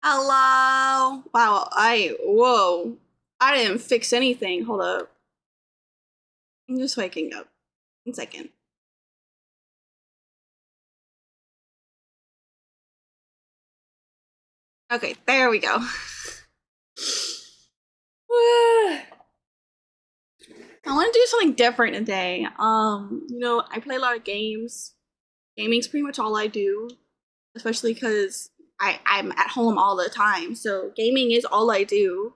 Hello. Wow, whoa. I didn't fix anything. Hold up. I'm just waking up. 1 second. Okay, there we go. I want to do something different today. I play a lot of games. Gaming's pretty much all I do, especially because I'm at home all the time. So gaming is all I do.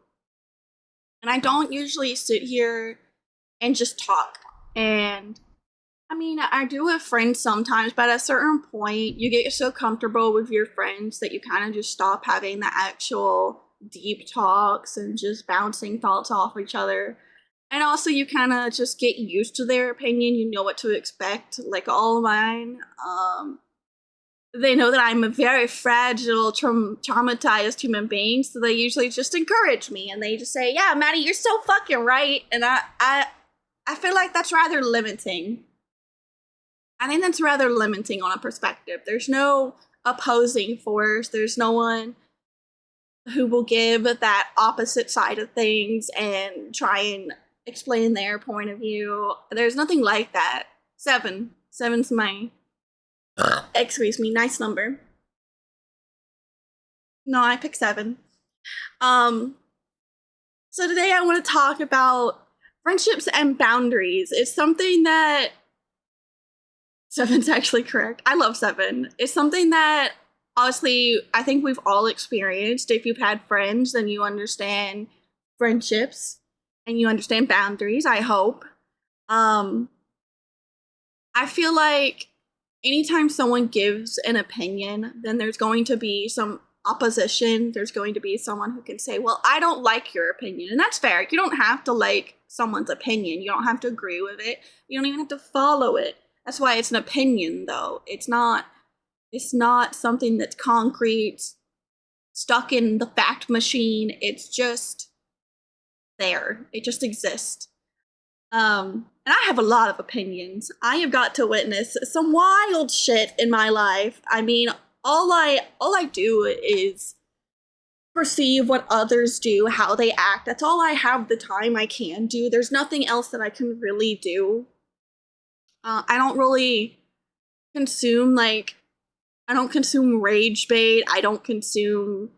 And I don't usually sit here and just talk. And I mean, I do with friends sometimes, but at a certain point, you get so comfortable with your friends that you kind of just stop having the actual deep talks and just bouncing thoughts off each other. And also, you kind of just get used to their opinion. You know what to expect, like all of mine. They know that I'm a very fragile, traumatized human being, so they usually just encourage me and they just say, "Yeah, Maddie, you're so fucking right." And I feel like that's rather limiting. I think that's rather limiting on a perspective. There's no opposing force. There's no one who will give that opposite side of things and try and explain their point of view. There's nothing like that. Seven. Seven's my, excuse me, nice number. No, I picked seven. Um, so today I want to talk about friendships and boundaries. It's something that seven's actually correct. I love seven. It's something that honestly I think we've all experienced. If you've had friends, then you understand friendships and you understand boundaries, I hope. Um I feel like anytime someone gives an opinion, then there's going to be some opposition. There's going to be someone who can say, "Well, I don't like your opinion." And that's fair. You don't have to like someone's opinion. You don't have to agree with it. You don't even have to follow it. That's why it's an opinion though. It's not something that's concrete, stuck in the fact machine. It's just there. It just exists. And I have a lot of opinions. I have got to witness some wild shit in my life. I mean, all I do is perceive what others do, how they act. That's all I have the time I can do. There's nothing else that I can really do. I don't really consume like I don't consume rage bait. I don't consume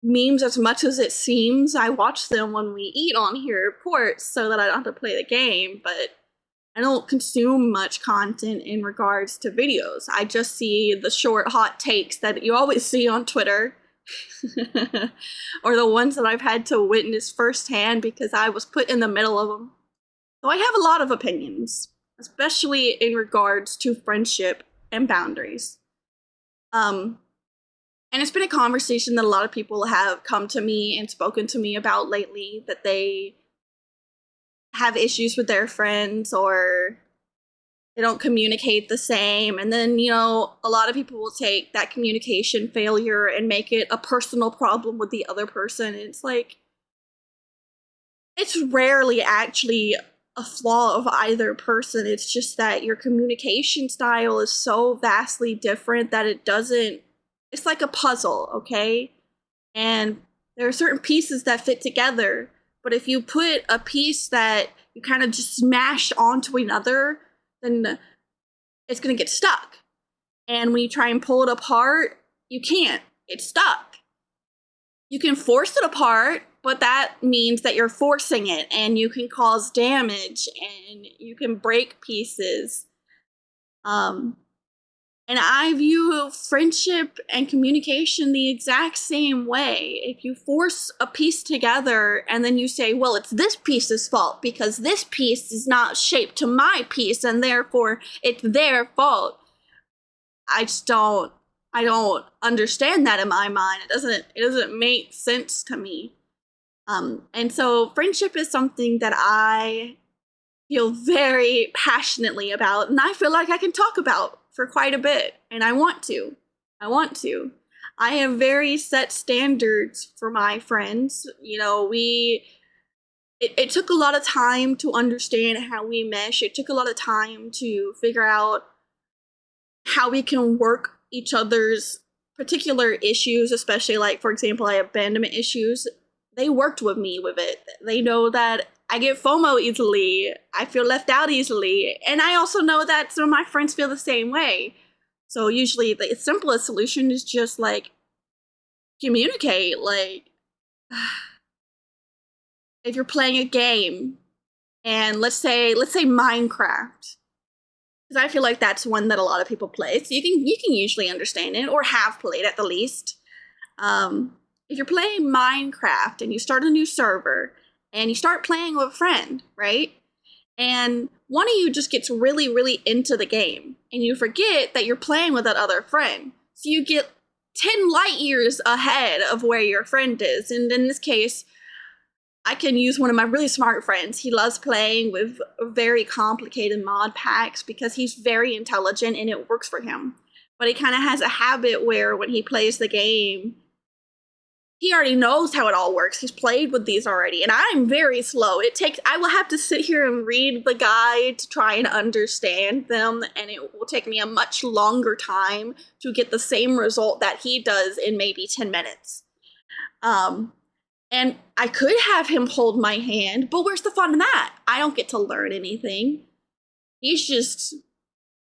memes as much as it seems. I watch them when we eat on here, of course, so that I don't have to play the game, but I don't consume much content in regards to videos. I just see the short, hot takes that you always see on Twitter, or the ones that I've had to witness firsthand because I was put in the middle of them. So I have a lot of opinions, especially in regards to friendship and boundaries. Um, and it's been a conversation that a lot of people have come to me and spoken to me about lately, that they have issues with their friends or they don't communicate the same. And then, a lot of people will take that communication failure and make it a personal problem with the other person. And it's like, it's rarely actually a flaw of either person. It's just that your communication style is so vastly different that it's like a puzzle, okay? And there are certain pieces that fit together, but if you put a piece that you kind of just smash onto another, then it's going to get stuck. And when you try and pull it apart, you can't. It's stuck. You can force it apart, but that means that you're forcing it and you can cause damage and you can break pieces. And I view friendship and communication the exact same way. If you force a piece together and then you say, "Well, it's this piece's fault because this piece is not shaped to my piece and therefore it's their fault," I don't understand that in my mind. It doesn't make sense to me. And so friendship is something that I feel very passionately about, and I feel like I can talk about for quite a bit, and I want to. I want to. I have very set standards for my friends. It took a lot of time to understand how we mesh. It took a lot of time to figure out how we can work each other's particular issues, especially like, for example, I have abandonment issues, they worked with me with it. They know that I get FOMO easily, I feel left out easily, and I also know that some of my friends feel the same way. So usually the simplest solution is just like communicate. Like, if you're playing a game, and let's say Minecraft, because I feel like that's one that a lot of people play, so you can usually understand it or have played at the least. If you're playing Minecraft and you start a new server and you start playing with a friend, right? And one of you just gets really, really into the game and you forget that you're playing with that other friend. So you get 10 light years ahead of where your friend is. And in this case, I can use one of my really smart friends. He loves playing with very complicated mod packs because he's very intelligent and it works for him. But he kind of has a habit where when he plays the game, he already knows how it all works. He's played with these already, and I'm very slow. I will have to sit here and read the guide to try and understand them, and it will take me a much longer time to get the same result that he does in maybe 10 minutes. And I could have him hold my hand, but where's the fun in that? I don't get to learn anything. He's just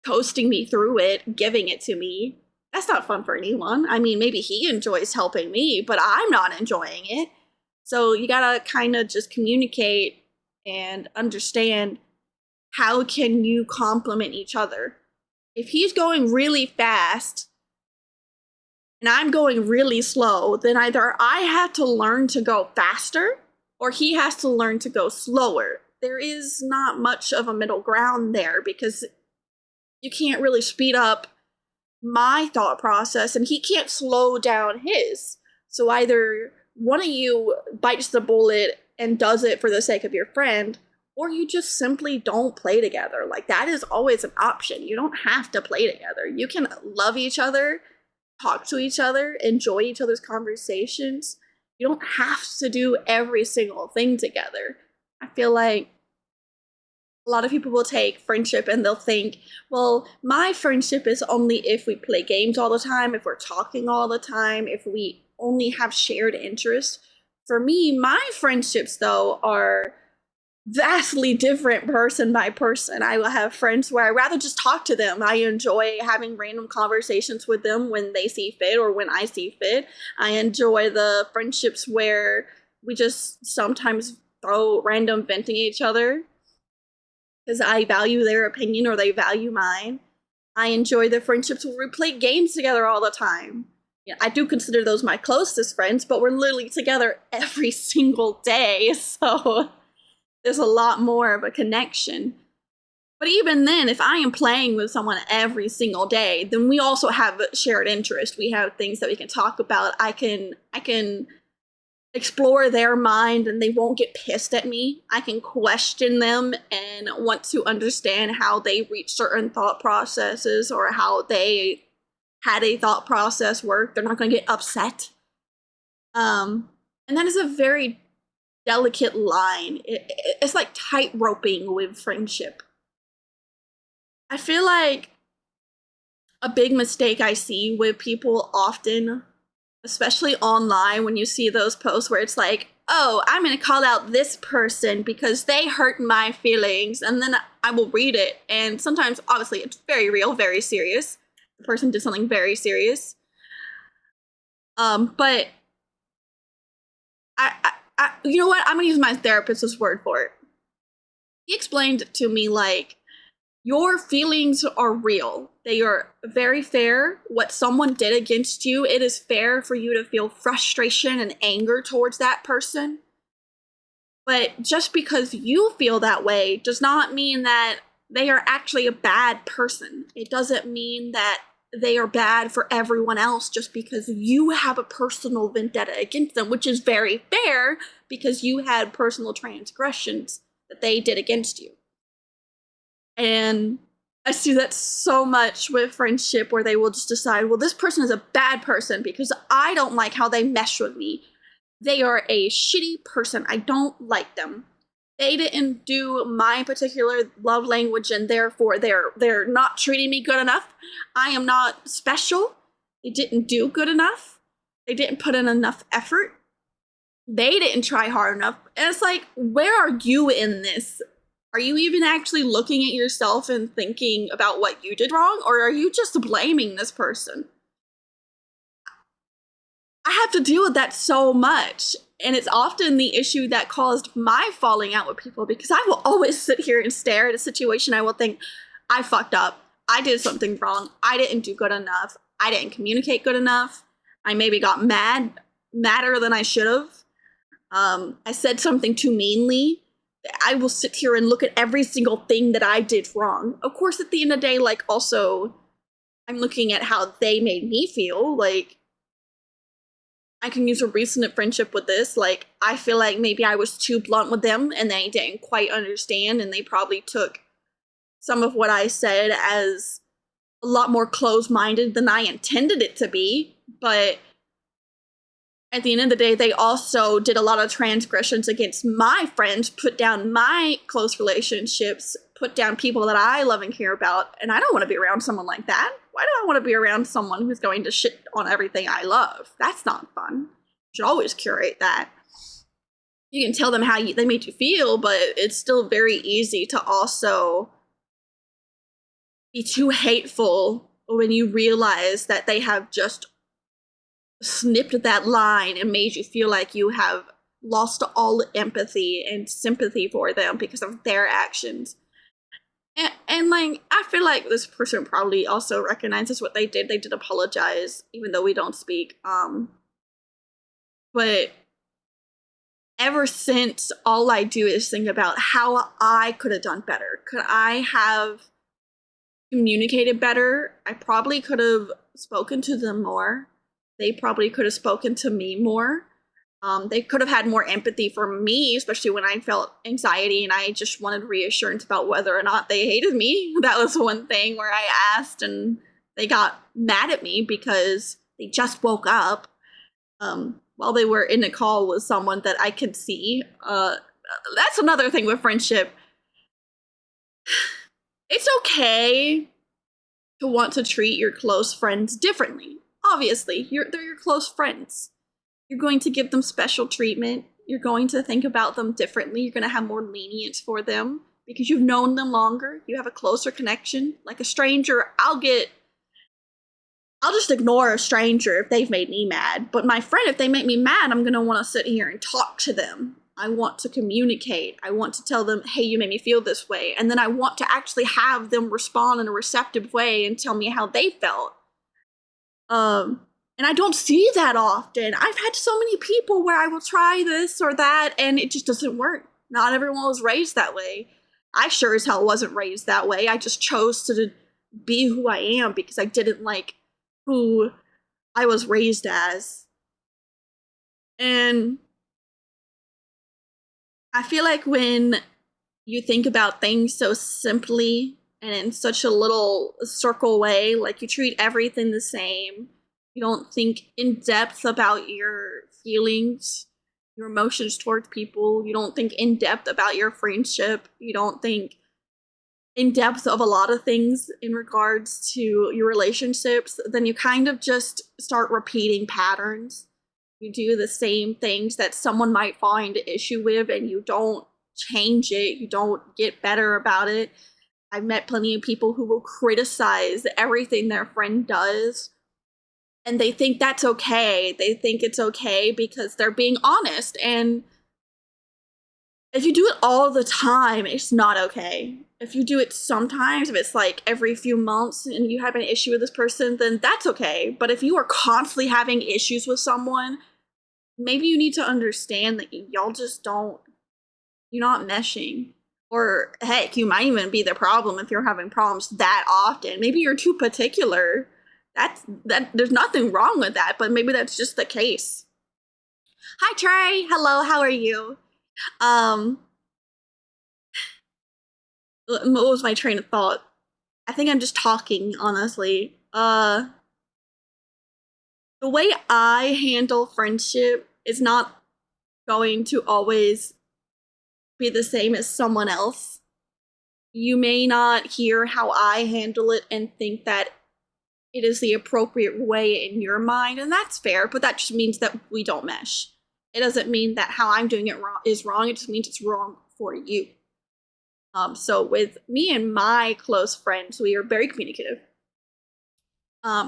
coasting me through it, giving it to me. That's not fun for anyone. I mean, maybe he enjoys helping me, but I'm not enjoying it. So you gotta kind of just communicate and understand how can you complement each other. If he's going really fast and I'm going really slow, then either I have to learn to go faster or he has to learn to go slower. There is not much of a middle ground there because you can't really speed up my thought process and he can't slow down his. So either one of you bites the bullet and does it for the sake of your friend, or you just simply don't play together. Like, that is always an option. You don't have to play together. You can love each other, talk to each other, enjoy each other's conversations. You don't have to do every single thing together. I feel like a lot of people will take friendship and they'll think, well, my friendship is only if we play games all the time, if we're talking all the time, if we only have shared interests. For me, my friendships, though, are vastly different person by person. I will have friends where I'd rather just talk to them. I enjoy having random conversations with them when they see fit or when I see fit. I enjoy the friendships where we just sometimes throw random venting at each other because I value their opinion or they value mine. I enjoy the friendships where we play games together all the time. Yeah, I do consider those my closest friends, but we're literally together every single day, so there's a lot more of a connection. But even then, if I am playing with someone every single day, then we also have shared interest. We have things that we can talk about. I can explore their mind and they won't get pissed at me. I can question them and want to understand how they reach certain thought processes or how they had a thought process work. They're not going to get upset. And that is a very delicate line. It's like tightroping with friendship. I feel like a big mistake I see with people often, especially online, when you see those posts where it's like, oh, I'm going to call out this person because they hurt my feelings. And then I will read it. And sometimes, obviously, it's very real, very serious. The person did something very serious. But I you know what? I'm going to use my therapist's word for it. He explained to me, like, your feelings are real. They are very fair. What someone did against you, it is fair for you to feel frustration and anger towards that person. But just because you feel that way does not mean that they are actually a bad person. It doesn't mean that they are bad for everyone else just because you have a personal vendetta against them, which is very fair because you had personal transgressions that they did against you. And I see that so much with friendship where they will just decide, well, this person is a bad person because I don't like how they mesh with me. They are a shitty person. I don't like them. They didn't do my particular love language and therefore they're not treating me good enough. I am not special. They didn't do good enough. They didn't put in enough effort. They didn't try hard enough. And it's like, where are you in this? Are you even actually looking at yourself and thinking about what you did wrong? Or are you just blaming this person? I have to deal with that so much. And it's often the issue that caused my falling out with people, because I will always sit here and stare at a situation. I will think, I fucked up. I did something wrong. I didn't do good enough. I didn't communicate good enough. I maybe got madder than I should have. I said something too meanly. I will sit here and look at every single thing that I did wrong. Of course, at the end of the day, like, also, I'm looking at how they made me feel. Like, I can use a recent friendship with this. Like, I feel like maybe I was too blunt with them and they didn't quite understand, and they probably took some of what I said as a lot more closed-minded than I intended it to be. But at the end of the day, they also did a lot of transgressions against my friends, put down my close relationships, put down people that I love and care about. And I don't want to be around someone like that. Why do I want to be around someone who's going to shit on everything I love? That's not fun. You should always curate that. You can tell them how they made you feel, but it's still very easy to also be too hateful when you realize that they have just snipped that line and made you feel like you have lost all empathy and sympathy for them because of their actions. And like, I feel like this person probably also recognizes what they did. They did apologize, even though we don't speak. But ever since, all I do is think about how I could have done better. Could I have communicated better? I probably could have spoken to them more. They probably could have spoken to me more. They could have had more empathy for me, especially when I felt anxiety and I just wanted reassurance about whether or not they hated me. That was one thing where I asked and they got mad at me because they just woke up while they were in a call with someone that I could see. That's another thing with friendship. It's okay to want to treat your close friends differently. Obviously, they're your close friends. You're going to give them special treatment. You're going to think about them differently. You're going to have more lenience for them because you've known them longer. You have a closer connection. Like a stranger, I'll just ignore a stranger if they've made me mad. But my friend, if they make me mad, I'm going to want to sit here and talk to them. I want to communicate. I want to tell them, hey, you made me feel this way. And then I want to actually have them respond in a receptive way and tell me how they felt. And I don't see that often. I've had so many people where I will try this or that and it just doesn't work. Not everyone was raised that way. I sure as hell wasn't raised that way. I just chose to be who I am because I didn't like who I was raised as. And I feel like when you think about things so simply and in such a little circle way, like you treat everything the same, you don't think in depth about your feelings, your emotions towards people. You don't think in depth about your friendship. You don't think in depth of a lot of things in regards to your relationships. Then you kind of just start repeating patterns. You do the same things that someone might find an issue with, and you don't change it. You don't get better about it. I've met plenty of people who will criticize everything their friend does. And they think that's okay. They think it's okay because they're being honest. And if you do it all the time, it's not okay. If you do it sometimes, if it's like every few months and you have an issue with this person, then that's okay. But if you are constantly having issues with someone, maybe you need to understand that y'all just don't, you're not meshing. Or heck, you might even be the problem if you're having problems that often. Maybe you're too particular. There's nothing wrong with that, but maybe that's just the case. Hi Trey, hello, how are you? What was my train of thought? I think I'm just talking, honestly. The way I handle friendship is not going to always be the same as someone else. You may not hear how I handle it and think that it is the appropriate way in your mind, and that's fair, but that just means that we don't mesh. It doesn't mean that how I'm doing it is wrong, it just means it's wrong for you. So with me and my close friends, we are very communicative.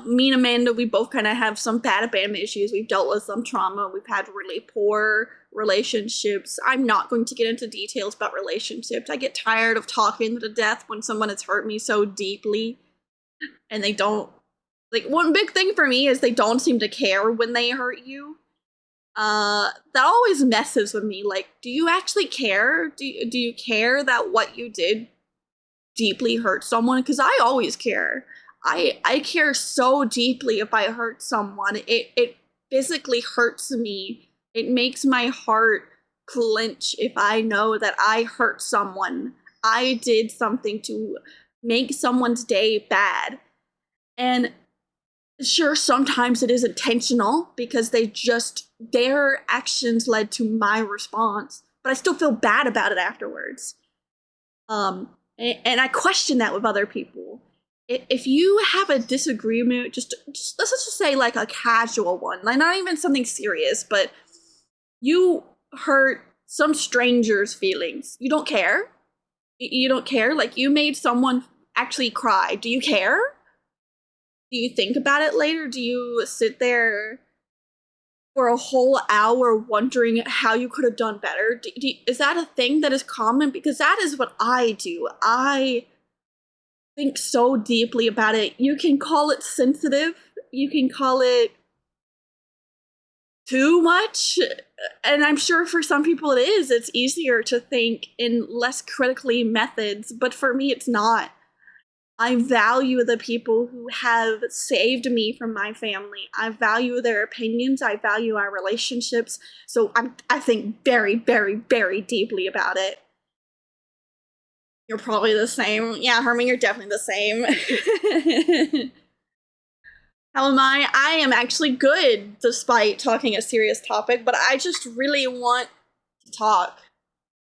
Me and Amanda, we both kind of have some bad abandonment issues. We've dealt with some trauma. We've had really poor relationships. I'm not going to get into details about relationships. I get tired of talking to death when someone has hurt me so deeply and they don't. Like, one big thing for me is they don't seem to care when they hurt you. That always messes with me. Like, do you actually care? Do you care that what you did deeply hurt someone? Because I always care. I care so deeply if I hurt someone. It physically hurts me. It makes my heart clench if I know that I hurt someone. I did something to make someone's day bad. And sure, sometimes it is intentional because their actions led to my response, but I still feel bad about it afterwards. And I question that with other people. If you have a disagreement, just let's just say like a casual one, like not even something serious, but you hurt some stranger's feelings. You don't care. You don't care. Like, you made someone actually cry. Do you care? Do you think about it later? Do you sit there for a whole hour wondering how you could have done better? Is that a thing that is common? Because that is what I do. I think so deeply about it. You can call it sensitive. You can call it too much. And I'm sure for some people it is. It's easier to think in less critically methods. But for me, it's not. I value the people who have saved me from my family. I value their opinions. I value our relationships. So I think very, very, very deeply about it. You're probably the same. Yeah, Herman, you're definitely the same. How am I? I am actually good despite talking a serious topic, but I just really want to talk.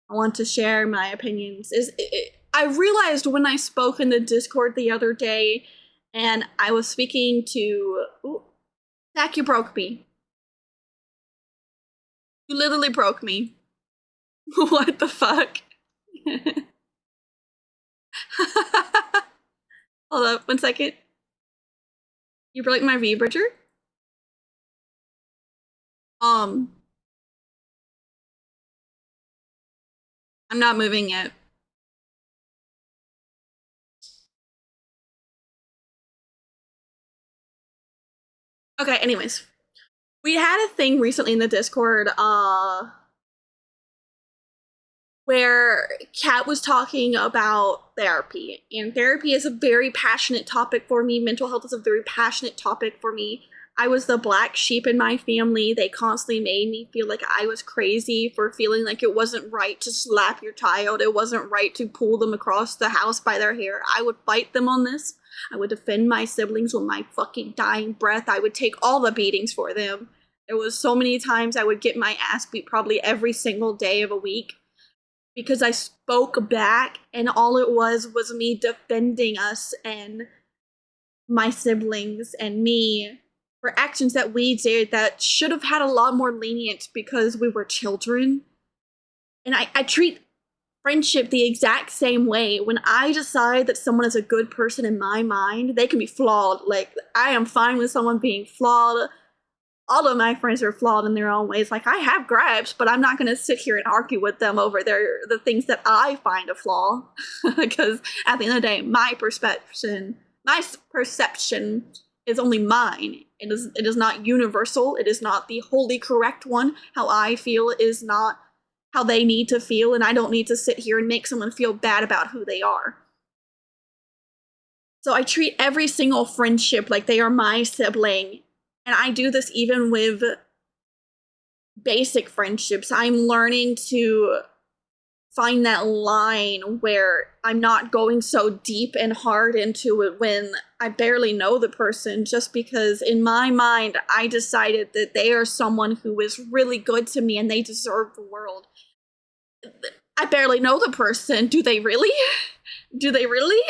I want to share my opinions. I realized when I spoke in the Discord the other day, and I was speaking to... Ooh, Zach, you broke me. You literally broke me. What the fuck? Hold up, 1 second. You broke my V-bridger? I'm not moving yet. Okay, anyways. We had a thing recently in the Discord, where Kat was talking about therapy, and therapy is a very passionate topic for me. Mental health is a very passionate topic for me. I was the black sheep in my family. They constantly made me feel like I was crazy for feeling like it wasn't right to slap your child. It wasn't right to pull them across the house by their hair. I would fight them on this. I would defend my siblings with my fucking dying breath. I would take all the beatings for them. There was so many times I would get my ass beat probably every single day of a week because I spoke back, and all it was me defending us and my siblings and me for actions that we did that should have had a lot more lenient because we were children. And I treat friendship the exact same way. When I decide that someone is a good person in my mind, they can be flawed. Like, I am fine with someone being flawed. All of my friends are flawed in their own ways. Like, I have gripes, but I'm not going to sit here and argue with them over the things that I find a flaw. Because at the end of the day, my perception is only mine. It is not universal. It is not the wholly correct one. How I feel is not how they need to feel, and I don't need to sit here and make someone feel bad about who they are. So I treat every single friendship like they are my sibling. And I do this even with basic friendships. I'm learning to find that line where I'm not going so deep and hard into it when I barely know the person, just because in my mind, I decided that they are someone who is really good to me and they deserve the world. I barely know the person. Do they really? Do they really?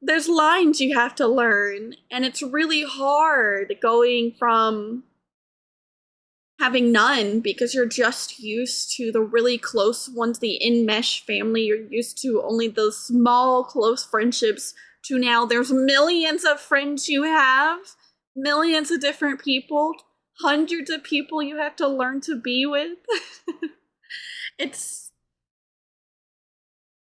there's lines you have to learn, and it's really hard going from having none because you're just used to the really close ones, the enmesh family. You're used to only those small, close friendships to now there's millions of friends you have, millions of different people, hundreds of people you have to learn to be with. it's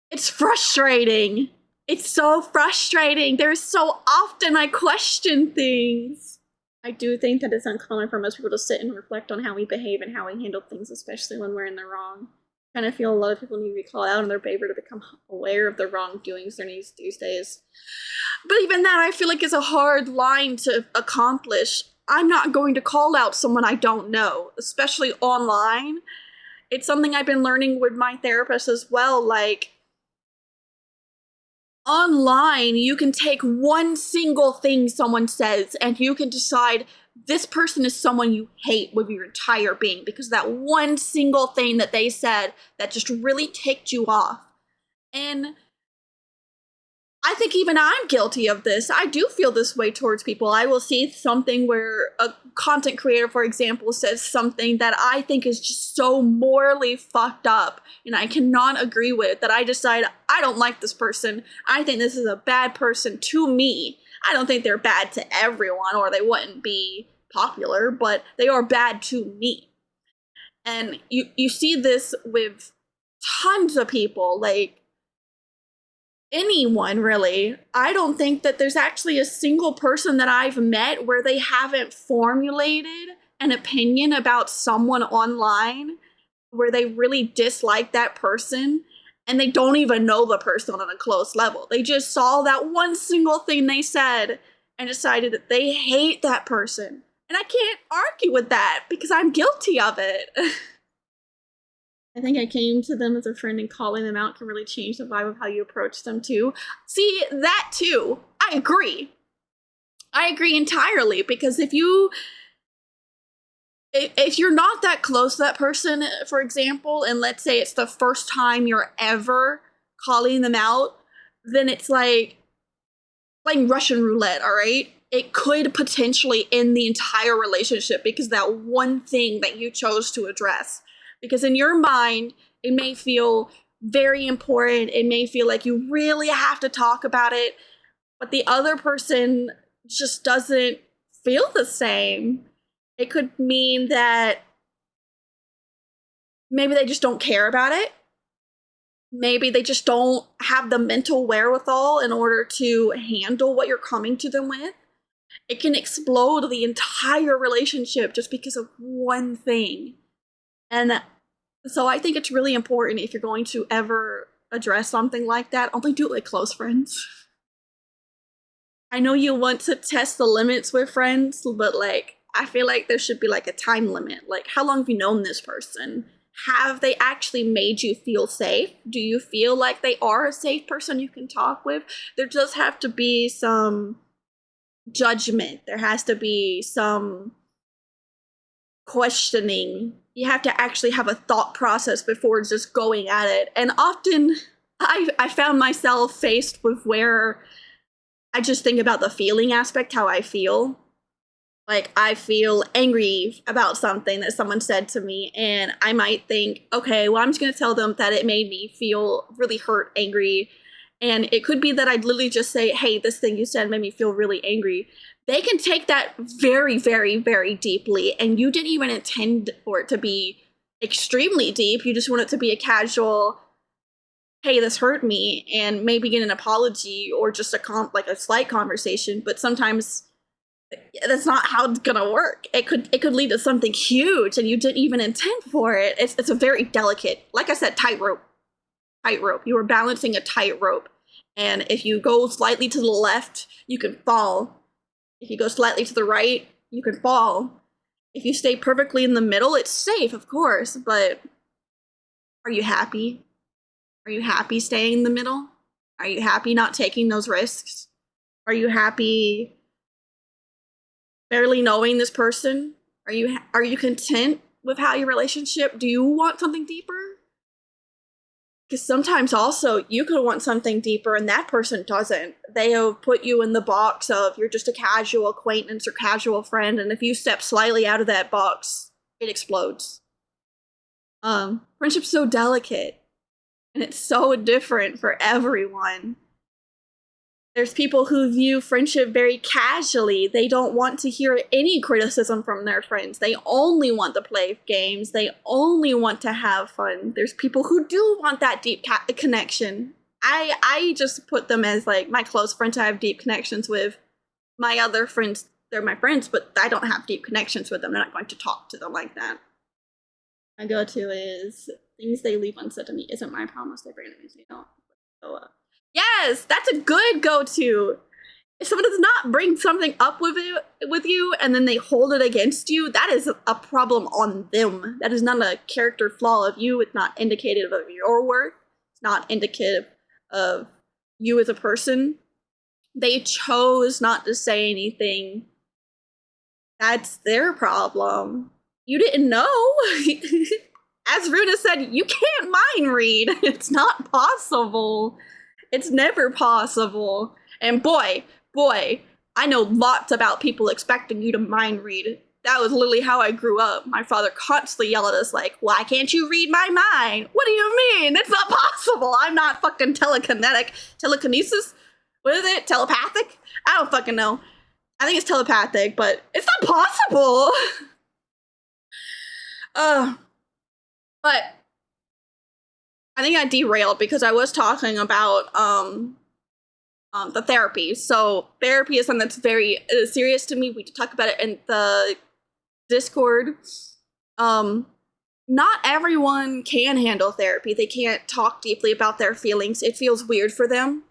it's frustrating. It's so frustrating. There's so often I question things. I do think that it's uncommon for most people to sit and reflect on how we behave and how we handle things, especially when we're in the wrong. I kind of feel a lot of people need to be called out on their behavior to become aware of the wrongdoings there needs these days. But even that, I feel like is a hard line to accomplish. I'm not going to call out someone I don't know, especially online. It's something I've been learning with my therapist as well. Like, online, you can take one single thing someone says and you can decide this person is someone you hate with your entire being because that one single thing that they said that just really ticked you off. And I think even I'm guilty of this. I do feel this way towards people. I will see something where a content creator, for example, says something that I think is just so morally fucked up and I cannot agree with, that I decide I don't like this person. I think this is a bad person to me. I don't think they're bad to everyone or they wouldn't be popular, but they are bad to me. And you see this with tons of people, like, anyone really. I don't think that there's actually a single person that I've met where they haven't formulated an opinion about someone online where they really dislike that person and they don't even know the person on a close level. They just saw that one single thing they said and decided that they hate that person. And I can't argue with that because I'm guilty of it. I think I came to them as a friend and calling them out can really change the vibe of how you approach them too. See, that too, I agree. I agree entirely because if you're not that close to that person, for example, and let's say it's the first time you're ever calling them out, then it's like playing Russian roulette, all right? It could potentially end the entire relationship because that one thing that you chose to address. Because in your mind, it may feel very important. It may feel like you really have to talk about it, but the other person just doesn't feel the same. It could mean that maybe they just don't care about it. Maybe they just don't have the mental wherewithal in order to handle what you're coming to them with. It can explode the entire relationship just because of one thing. And so I think it's really important if you're going to ever address something like that, only do it with close friends. I know you want to test the limits with friends, but like, I feel like there should be like a time limit. Like, how long have you known this person? Have they actually made you feel safe? Do you feel like they are a safe person you can talk with? There does have to be some judgment. There has to be some questioning. You have to actually have a thought process before just going at it. And often I found myself faced with where I just think about the feeling aspect, how I feel. Like, I feel angry about something that someone said to me, and I might think, okay, well, I'm just going to tell them that it made me feel really hurt, angry. And it could be that I'd literally just say, hey, this thing you said made me feel really angry. They can take that very, very, very deeply, and you didn't even intend for it to be extremely deep. You just want it to be a casual, hey, this hurt me, and maybe get an apology or just a slight conversation. But sometimes that's not how it's gonna work. It could lead to something huge, and you didn't even intend for it. It's a very delicate, like I said, tightrope. You are balancing a tightrope, and if you go slightly to the left, you can fall. If you go slightly to the right, you can fall. If you stay perfectly in the middle, it's safe, of course, but are you happy? Are you happy staying in the middle? Are you happy not taking those risks? Are you happy barely knowing this person? Are you content with how your relationship? Do you want something deeper? Because sometimes also you could want something deeper and that person doesn't. They have put you in the box of you're just a casual acquaintance or casual friend, and if you step slightly out of that box, it explodes. Friendship's so delicate, and it's so different for everyone. There's people who view friendship very casually. They don't want to hear any criticism from their friends. They only want to play games. They only want to have fun. There's people who do want that deep connection. I just put them as like my close friends I have deep connections with. My other friends, they're my friends, but I don't have deep connections with them. I'm not going to talk to them like that. My go-to is things they leave unsaid to me isn't my promise. They bring it to me, so you don't. So, yes, that's a good go-to. If someone does not bring something up with you and then they hold it against you, that is a problem on them. That is not a character flaw of you. It's not indicative of your worth. It's not indicative of you as a person. They chose not to say anything. That's their problem. You didn't know. As Runa said, you can't mind read. It's not possible. It's never possible. And boy, I know lots about people expecting you to mind read. That was literally how I grew up. My father constantly yelled at us like, why can't you read my mind? What do you mean? It's not possible. I'm not fucking telekinesis? What is it? Telepathic? I don't fucking know. I think it's telepathic, but it's not possible. But I think I derailed because I was talking about the therapy. So therapy is something that's very serious to me. We talk about it in the Discord. Not everyone can handle therapy. They can't talk deeply about their feelings. It feels weird for them.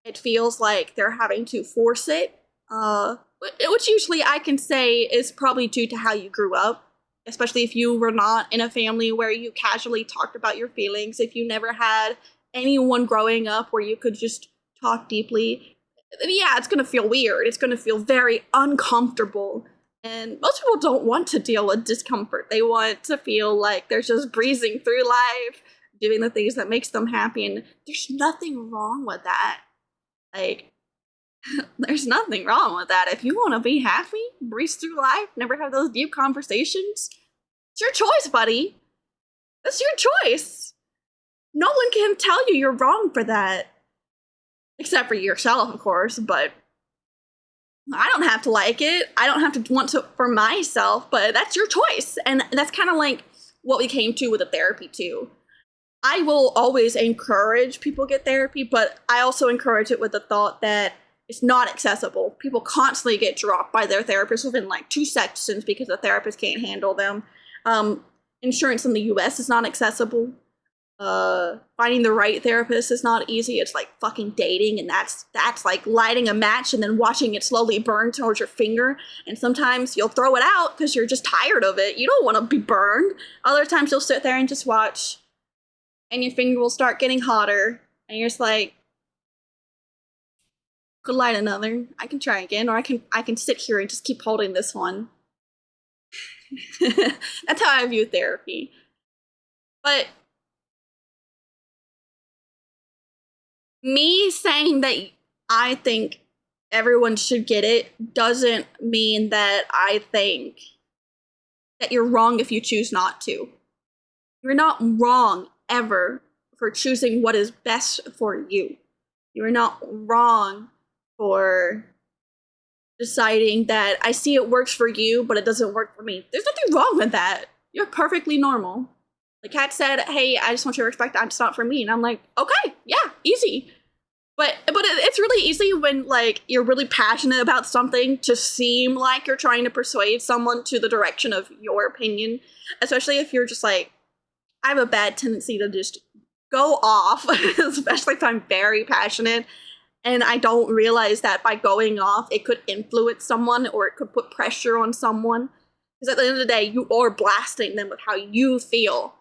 It feels like they're having to force it, which usually I can say is probably due to how you grew up. Especially if you were not in a family where you casually talked about your feelings, if you never had anyone growing up where you could just talk deeply, yeah, it's gonna feel weird. It's gonna feel very uncomfortable. And most people don't want to deal with discomfort. They want to feel like they're just breezing through life, doing the things that makes them happy, and there's nothing wrong with that. Like, there's nothing wrong with that. If you want to be happy, breeze through life, never have those deep conversations, it's your choice, buddy. That's your choice. No one can tell you you're wrong for that. Except for yourself, of course, but I don't have to like it. I don't have to want to for myself, but that's your choice. And that's kind of like what we came to with the therapy, too. I will always encourage people get therapy, but I also encourage it with the thought that it's not accessible. People constantly get dropped by their therapist within like 2 sessions because the therapist can't handle them. Insurance in the US is not accessible. Finding the right therapist is not easy. It's like fucking dating, and that's like lighting a match and then watching it slowly burn towards your finger. And sometimes you'll throw it out because you're just tired of it. You don't want to be burned. Other times you'll sit there and just watch, and your finger will start getting hotter, and you're just like, could light another. I can try again, or I can sit here and just keep holding this one. That's how I view therapy. But me saying that I think everyone should get it doesn't mean that I think that you're wrong if you choose not to. You're not wrong ever for choosing what is best for you. You're not wrong for deciding that I see it works for you, but it doesn't work for me. There's nothing wrong with that. You're perfectly normal. The cat said, hey, I just want you to respect that it's not for me. And I'm like, okay, yeah, easy. But it's really easy when like you're really passionate about something to seem like you're trying to persuade someone to the direction of your opinion. Especially if you're just like, I have a bad tendency to just go off, especially if I'm very passionate. And I don't realize that by going off, it could influence someone or it could put pressure on someone. Because at the end of the day, you are blasting them with how you feel.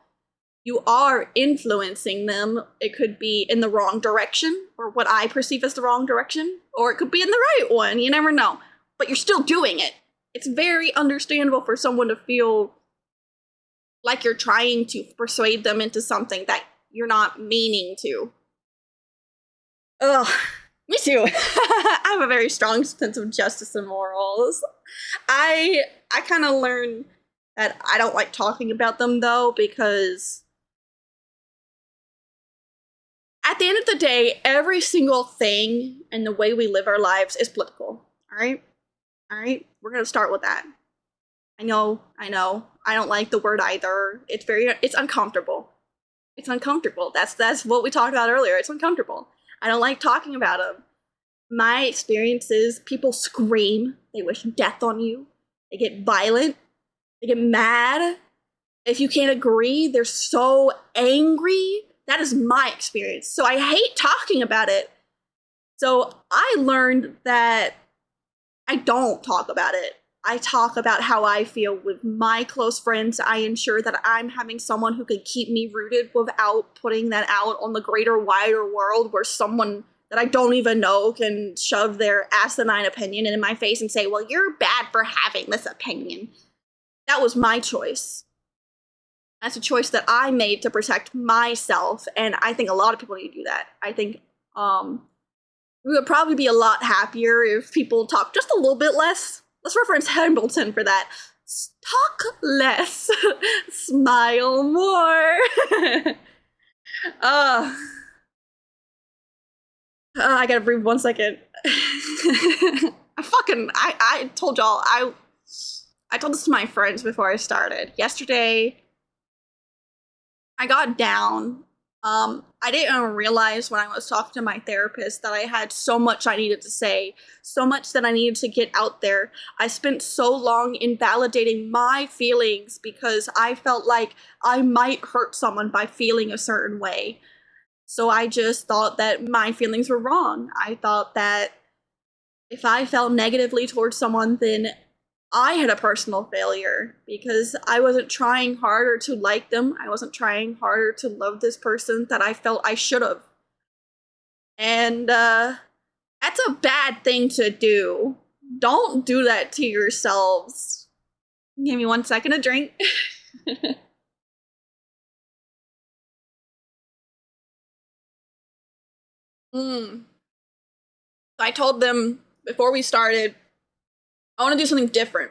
You are influencing them. It could be in the wrong direction, or what I perceive as the wrong direction, or it could be in the right one. You never know. But you're still doing it. It's very understandable for someone to feel like you're trying to persuade them into something that you're not meaning to. Ugh, me too. I have a very strong sense of justice and morals. I kind of learned that I don't like talking about them though, because at the end of the day, every single thing and the way we live our lives is political. All right? All right? We're going to start with that. I know. I don't like the word either. It's uncomfortable. It's uncomfortable. That's what we talked about earlier. It's uncomfortable. I don't like talking about them. My experience is people scream. They wish death on you. They get violent. They get mad. If you can't agree, they're so angry. That is my experience. So I hate talking about it. So I learned that I don't talk about it. I talk about how I feel with my close friends. I ensure that I'm having someone who can keep me rooted without putting that out on the greater, wider world where someone that I don't even know can shove their asinine opinion in my face and say, well, you're bad for having this opinion. That was my choice. That's a choice that I made to protect myself, and I think a lot of people need to do that. I think we would probably be a lot happier if people talk just a little bit less. Let's reference Hamilton for that. Talk less, smile more. I gotta breathe 1 second. I told y'all, I told this to my friends before I started. Yesterday, I got down. I didn't realize when I was talking to my therapist that I had so much I needed to say, so much that I needed to get out there. I spent so long invalidating my feelings because I felt like I might hurt someone by feeling a certain way. So I just thought that my feelings were wrong. I thought that if I felt negatively towards someone, then I had a personal failure because I wasn't trying harder to like them. I wasn't trying harder to love this person that I felt I should have. And that's a bad thing to do. Don't do that to yourselves. Give me 1 second to drink. I told them before we started, I want to do something different.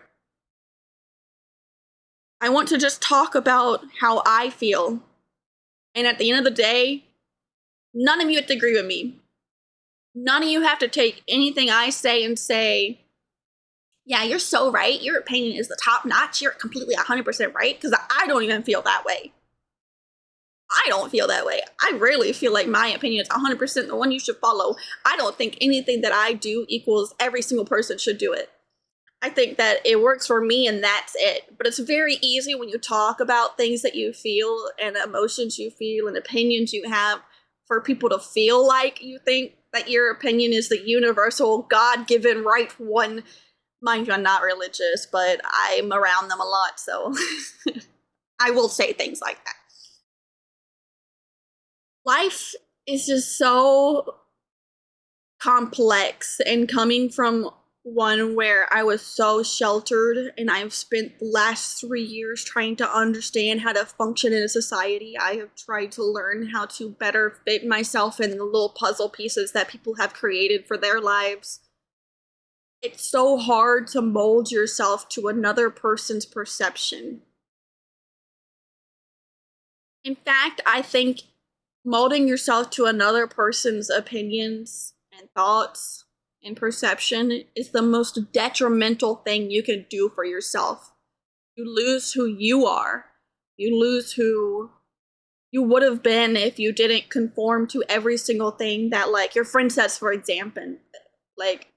I want to just talk about how I feel. And at the end of the day, none of you have to agree with me. None of you have to take anything I say and say, yeah, you're so right. Your opinion is the top notch. You're completely 100% right. Because I don't even feel that way. I don't feel that way. I rarely feel like my opinion is 100% the one you should follow. I don't think anything that I do equals every single person should do it. I think that it works for me and that's it. But it's very easy when you talk about things that you feel and emotions you feel and opinions you have for people to feel like you think that your opinion is the universal, God-given right one. Mind you, I'm not religious, but I'm around them a lot, so I will say things like that. Life is just so complex, and coming from one where I was so sheltered and I've spent the last 3 years trying to understand how to function in a society. I have tried to learn how to better fit myself in the little puzzle pieces that people have created for their lives. It's so hard to mold yourself to another person's perception. In fact, I think molding yourself to another person's opinions and thoughts and perception is the most detrimental thing you can do for yourself. You lose who you are. You lose who you would have been if you didn't conform to every single thing that, like, your friend says, for example. Like,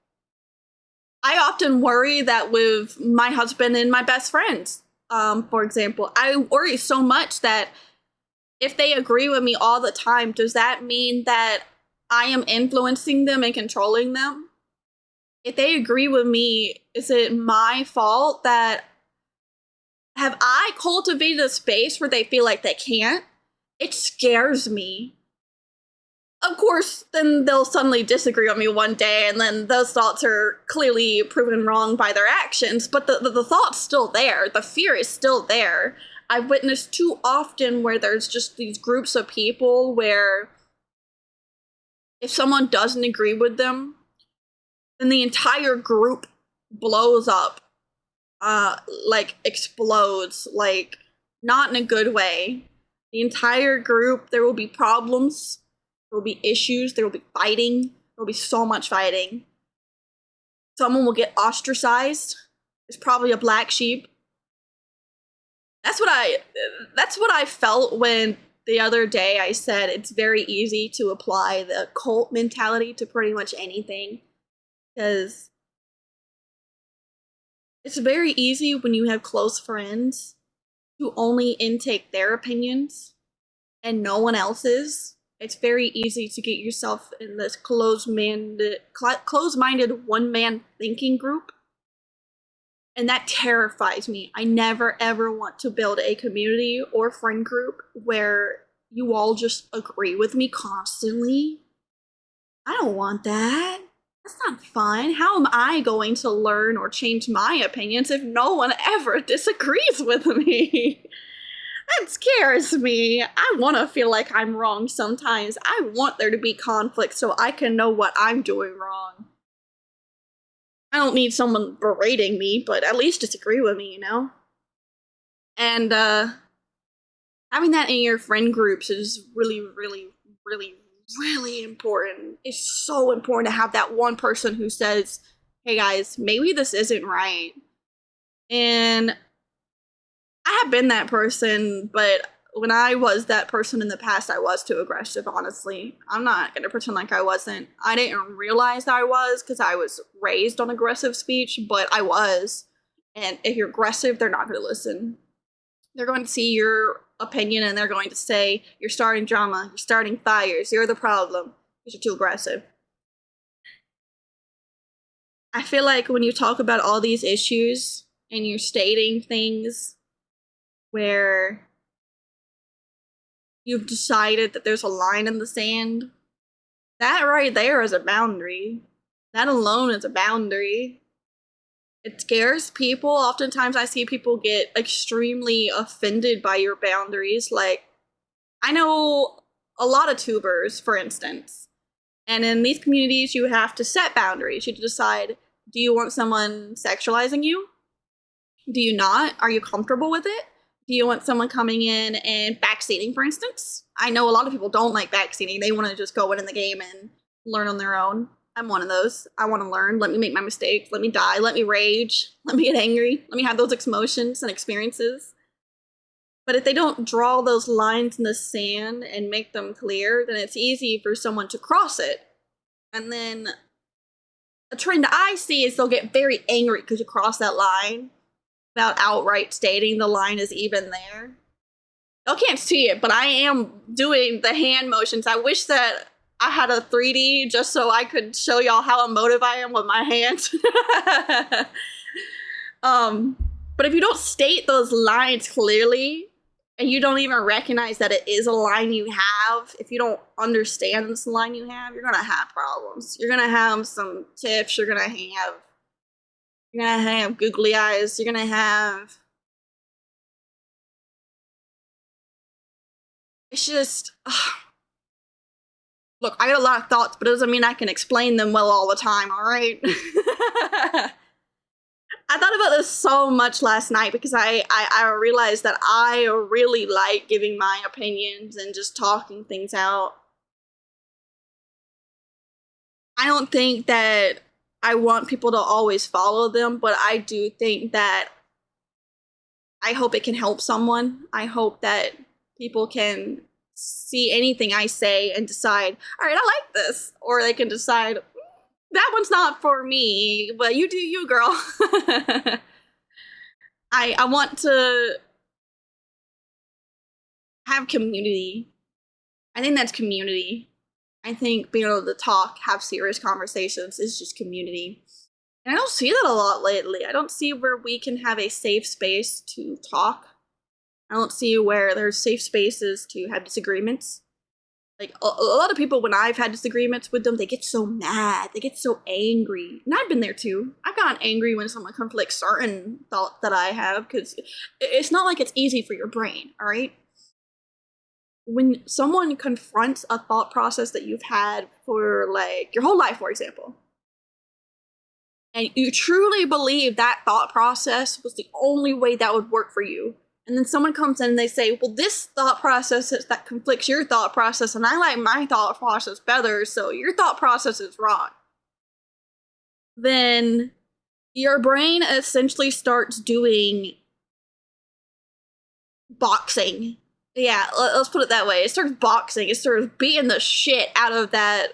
I often worry that with my husband and my best friends, for example, I worry so much that if they agree with me all the time, does that mean that I am influencing them and controlling them? If they agree with me, is it my fault that have I cultivated a space where they feel like they can't? It scares me. Of course, then they'll suddenly disagree with me one day, and then those thoughts are clearly proven wrong by their actions, but the thought's still there. The fear is still there. I've witnessed too often where there's just these groups of people where if someone doesn't agree with them, then the entire group blows up, like explodes, like not in a good way. The entire group, there will be problems, there will be issues, there will be fighting, there will be so much fighting. Someone will get ostracized. There's probably a black sheep. That's what I felt when the other day I said it's very easy to apply the cult mentality to pretty much anything. Because it's very easy when you have close friends to only intake their opinions and no one else's. It's very easy to get yourself in this closed-minded one-man thinking group. And that terrifies me. I never ever want to build a community or friend group where you all just agree with me constantly. I don't want that. That's not fun. How am I going to learn or change my opinions if no one ever disagrees with me? That scares me. I want to feel like I'm wrong sometimes. I want there to be conflict so I can know what I'm doing wrong. I don't need someone berating me, but at least disagree with me, you know? And having that in your friend groups is really, really, really, really important. It's so important to have that one person who says, hey guys, maybe this isn't right. And I have been that person, but when I was that person in the past, I was too aggressive, honestly. I'm not going to pretend like I wasn't. I didn't realize I was because I was raised on aggressive speech, but I was. And if you're aggressive, they're not going to listen. They're going to see your opinion and they're going to say, you're starting drama, you're starting fires, you're the problem because you're too aggressive. I feel like when you talk about all these issues and you're stating things where you've decided that there's a line in the sand, that right there is a boundary. That alone is a boundary. It scares people. Oftentimes I see people get extremely offended by your boundaries. Like, I know a lot of tubers, for instance, and in these communities you have to set boundaries. You have to decide, do you want someone sexualizing you? Do you not? Are you comfortable with it? Do you want someone coming in and backseating, for instance? I know a lot of people don't like backseating. They want to just go in the game and learn on their own. I'm one of those. I want to learn. Let me make my mistakes. Let me die. Let me rage. Let me get angry. Let me have those emotions and experiences. But if they don't draw those lines in the sand and make them clear, then it's easy for someone to cross it. And then a trend I see is they'll get very angry because you cross that line without outright stating the line is even there. Y'all can't see it, but I am doing the hand motions. I wish that I had a 3D just so I could show y'all how emotive I am with my hands. But if you don't state those lines clearly, and you don't even recognize that it is a line you have, if you don't understand this line you have, you're gonna have problems. You're gonna have some tiffs, you're gonna have googly eyes, you're gonna have... It's just... Look, I got a lot of thoughts, but it doesn't mean I can explain them well all the time, alright? I thought about this so much last night because I realized that I really like giving my opinions and just talking things out. I don't think that I want people to always follow them, but I do think that I hope it can help someone. I hope that people can see anything I say and decide, all right, I like this. Or they can decide, that one's not for me, but you do you, girl. I want to have community. I think that's community. I think being able to talk, have serious conversations is just community. And I don't see that a lot lately. I don't see where we can have a safe space to talk. I don't see where there's safe spaces to have disagreements. Like, a lot of people, when I've had disagreements with them, they get so mad. They get so angry. And I've been there too. I've gotten angry when someone conflicts certain thoughts that I have, because it's not like it's easy for your brain, all right? When someone confronts a thought process that you've had for, like, your whole life, for example, and you truly believe that thought process was the only way that would work for you, and then someone comes in and they say, well, this thought process that conflicts your thought process, and I like my thought process better, so your thought process is wrong. Then your brain essentially starts doing boxing. Yeah, let's put it that way. It starts boxing. It starts beating the shit out of that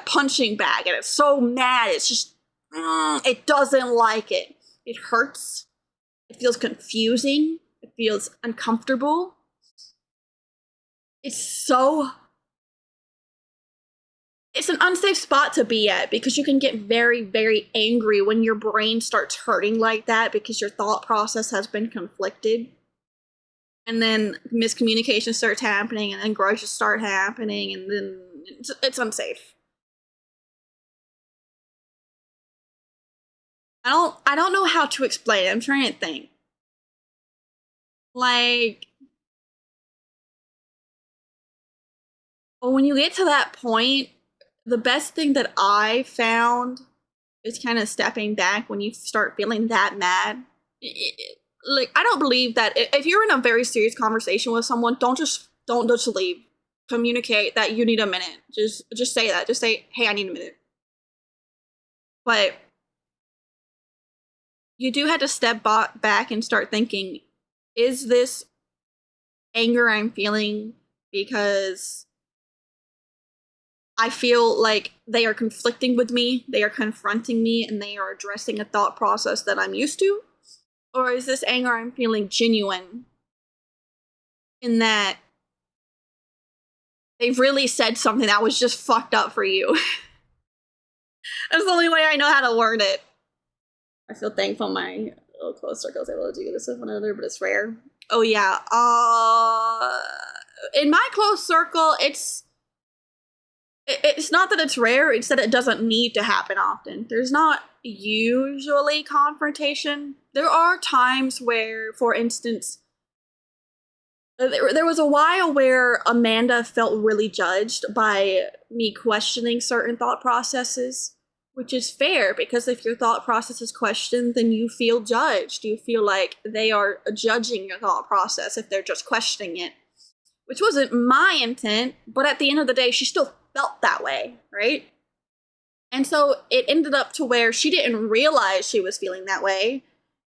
punching bag, and it's so mad. It's just, it doesn't like it. It hurts. It feels confusing. It feels uncomfortable. It's an unsafe spot to be at, because you can get very, very angry when your brain starts hurting like that, because your thought process has been conflicted. And then miscommunication starts happening, and then grudges start happening, and then it's unsafe. I don't know how to explain it. I'm trying to think. Like, when you get to that point, the best thing that I found is kind of stepping back when you start feeling that mad. Like, I don't believe that if you're in a very serious conversation with someone, don't just leave. Communicate that you need a minute. Just say that. Just say, hey, I need a minute. But you do have to step back and start thinking, is this anger I'm feeling because I feel like they are conflicting with me, they are confronting me, and they are addressing a thought process that I'm used to? Or is this anger I'm feeling genuine, in that they've really said something that was just fucked up for you? That's the only way I know how to word it. I feel thankful my little close circle is able to do this with one another, but it's rare. Oh yeah, in my close circle, it's not that it's rare, it's that it doesn't need to happen often. There's not usually confrontation. There are times where, for instance, there was a while where Amanda felt really judged by me questioning certain thought processes, which is fair, because if your thought process is questioned, then you feel judged. You feel like they are judging your thought process if they're just questioning it, which wasn't my intent, but at the end of the day, she still felt that way, right? And so it ended up to where she didn't realize she was feeling that way,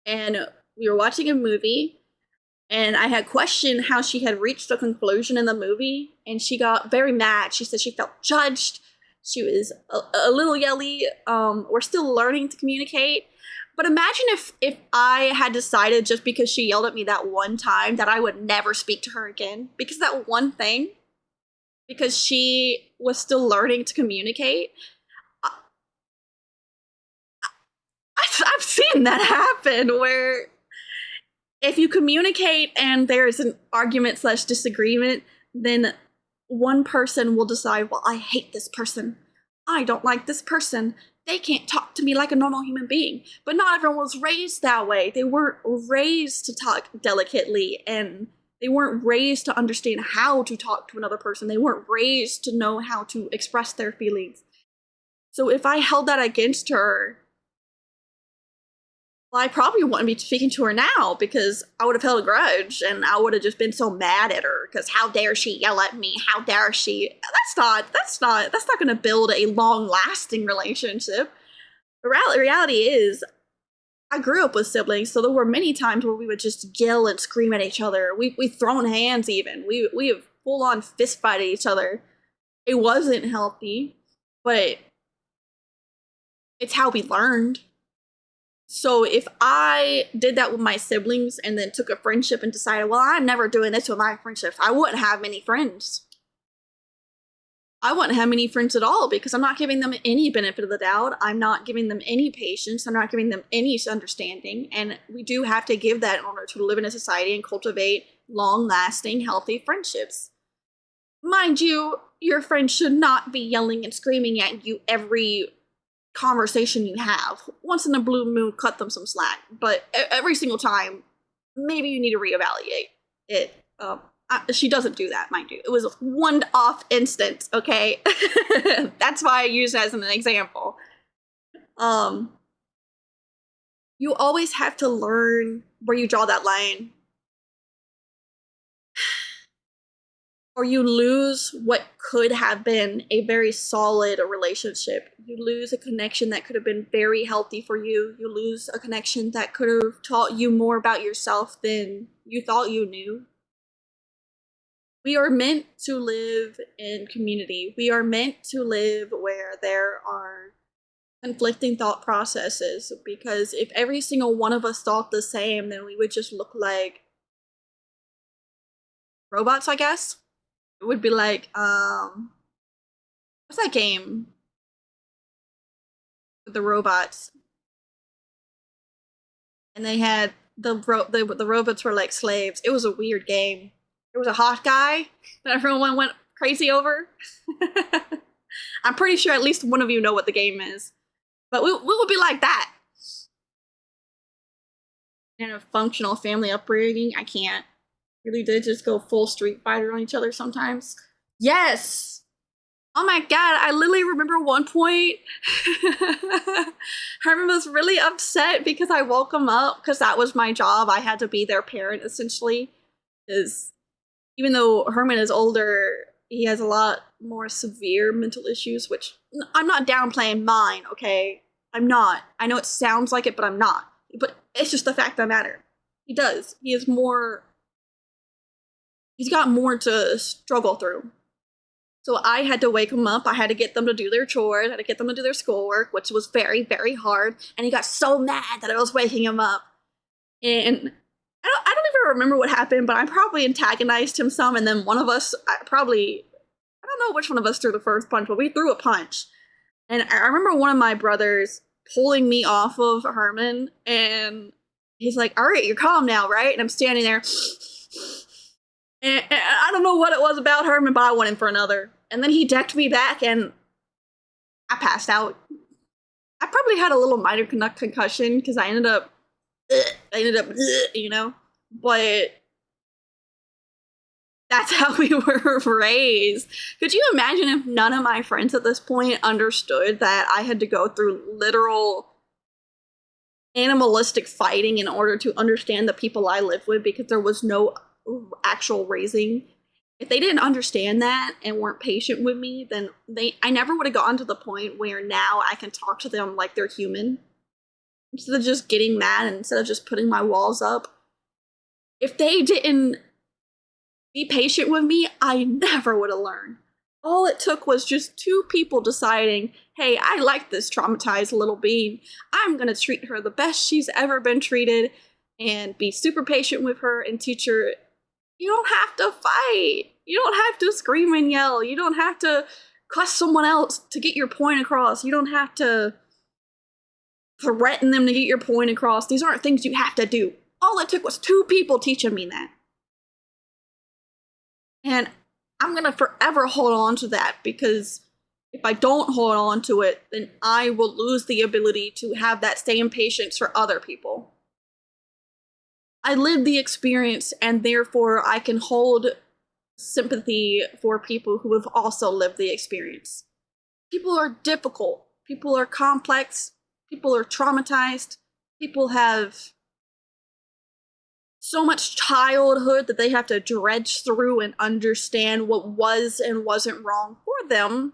and we were watching a movie, and I had questioned how she had reached a conclusion in the movie, and she got very mad. She said she felt judged. She was a little yelly. We're still learning to communicate. But imagine if I had decided, just because she yelled at me that one time, that I would never speak to her again. Because that one thing, because she was still learning to communicate. I've seen that happen, where if you communicate and there's an argument / disagreement, then one person will decide, well, I hate this person. I don't like this person. They can't talk to me like a normal human being. But not everyone was raised that way. They weren't raised to talk delicately, and they weren't raised to understand how to talk to another person. They weren't raised to know how to express their feelings. So if I held that against her, well, I probably wouldn't be speaking to her now, because I would have held a grudge, and I would have just been so mad at her, because how dare she yell at me? How dare she? That's not going to build a long-lasting relationship. The reality is, I grew up with siblings, so there were many times where we would just yell and scream at each other. We've thrown hands even. We have full-on fist fight at each other. It wasn't healthy, but it's how we learned. So if I did that with my siblings and then took a friendship and decided, well, I'm never doing this with my friendships, I wouldn't have many friends. I wouldn't have many friends at all, because I'm not giving them any benefit of the doubt. I'm not giving them any patience. I'm not giving them any understanding. And we do have to give that in order to live in a society and cultivate long-lasting, healthy friendships. Mind you, your friend should not be yelling and screaming at you every conversation you have. Once in a blue moon, cut them some slack. But every single time, maybe you need to reevaluate it. She doesn't do that, mind you. It was a one-off instance, okay? That's why I use it as an example. Um, you always have to learn where you draw that line, or you lose what could have been a very solid relationship. You lose a connection that could have been very healthy for you. You lose a connection that could have taught you more about yourself than you thought you knew. We are meant to live in community. We are meant to live where there are conflicting thought processes, because if every single one of us thought the same, then we would just look like robots, I guess. It would be like, what's that game with the robots? And they had the robots were like slaves. It was a weird game. There was a hot guy that everyone went crazy over. I'm pretty sure at least one of you know what the game is. But we would be like that. In a functional family upbringing, I can't. Really did just go full Street Fighter on each other sometimes. Yes! Oh my god, I literally remember one point Herman was really upset because I woke him up, because that was my job. I had to be their parent, essentially. Because even though Herman is older, he has a lot more severe mental issues, which I'm not downplaying mine, okay? I'm not. I know it sounds like it, but I'm not. But it's just the fact of the matter. He does. He is more. He's got more to struggle through. So I had to wake him up. I had to get them to do their chores. I had to get them to do their schoolwork, which was very, very hard. And he got so mad that I was waking him up. And I don't even remember what happened, but I probably antagonized him some. And then one of us, I don't know which one of us threw the first punch, but we threw a punch. And I remember one of my brothers pulling me off of Herman, and he's like, all right, you're calm now, right? And I'm standing there. And I don't know what it was about Herman, but I went in for another. And then he decked me back, and I passed out. I probably had a little minor concussion because I ended up, you know? But that's how we were raised. Could you imagine if none of my friends at this point understood that I had to go through literal animalistic fighting in order to understand the people I live with, because there was no actual raising? If they didn't understand that and weren't patient with me, then I never would have gotten to the point where now I can talk to them like they're human. Instead of just getting mad and instead of just putting my walls up. If they didn't be patient with me, I never would have learned. All it took was just two people deciding, hey, I like this traumatized little bean. I'm gonna treat her the best she's ever been treated and be super patient with her and teach her, you don't have to fight. You don't have to scream and yell. You don't have to cuss someone else to get your point across. You don't have to threaten them to get your point across. These aren't things you have to do. All it took was two people teaching me that. And I'm going to forever hold on to that, because if I don't hold on to it, then I will lose the ability to have that same patience for other people. I lived the experience, and therefore I can hold sympathy for people who have also lived the experience. People are difficult. People are complex. People are traumatized. People have so much childhood that they have to dredge through and understand what was and wasn't wrong for them.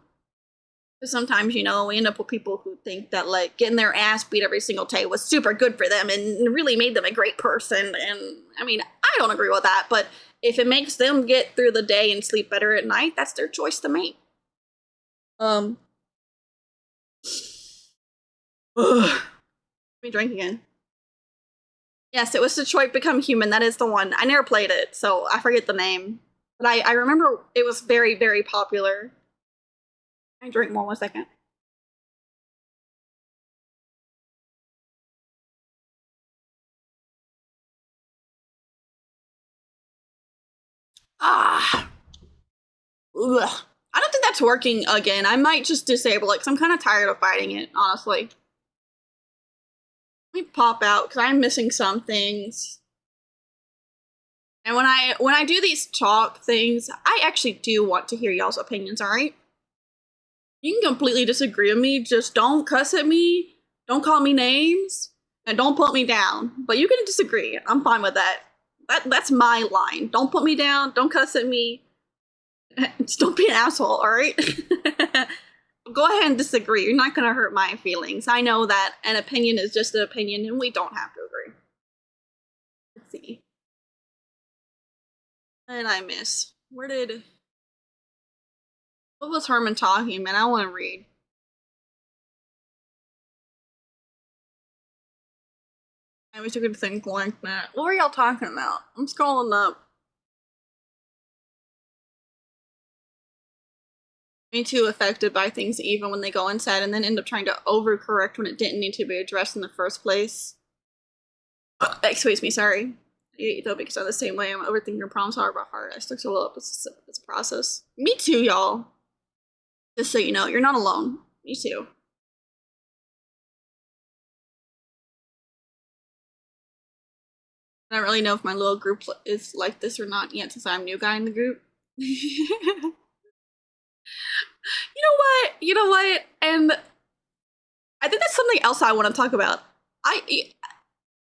Because sometimes, we end up with people who think that, like, getting their ass beat every single day was super good for them and really made them a great person. And, I mean, I don't agree with that, but if it makes them get through the day and sleep better at night, that's their choice to make. Ugh. Let me drink again. Yes, it was Detroit Become Human. That is the one. I never played it, so I forget the name. But I remember it was very, very popular. I drink more 1 second. Ah! ugh. I don't think that's working again. I might just disable it because I'm kind of tired of fighting it, honestly. Let me pop out because I'm missing some things. And when I do these talk things, I actually do want to hear y'all's opinions, alright? You can completely disagree with me, just don't cuss at me, don't call me names, and don't put me down. But you can disagree. I'm fine with that. That's my line. Don't put me down, don't cuss at me. Just don't be an asshole, alright? Go ahead and disagree. You're not gonna hurt my feelings. I know that an opinion is just an opinion and we don't have to agree. Let's see. What did I miss? What was Herman talking, man? I want to read. I wish I could think like that. What were y'all talking about? I'm scrolling up. Me too affected by things even when they go inside and then end up trying to overcorrect when it didn't need to be addressed in the first place. Excuse me, sorry. Though because I'm the same way. I'm overthinking problems hard by heart. I stick so well up. It's a process. Me too, y'all. Just so you know, you're not alone. Me too. I don't really know if my little group is like this or not yet since I'm a new guy in the group. You know what? And I think that's something else I want to talk about.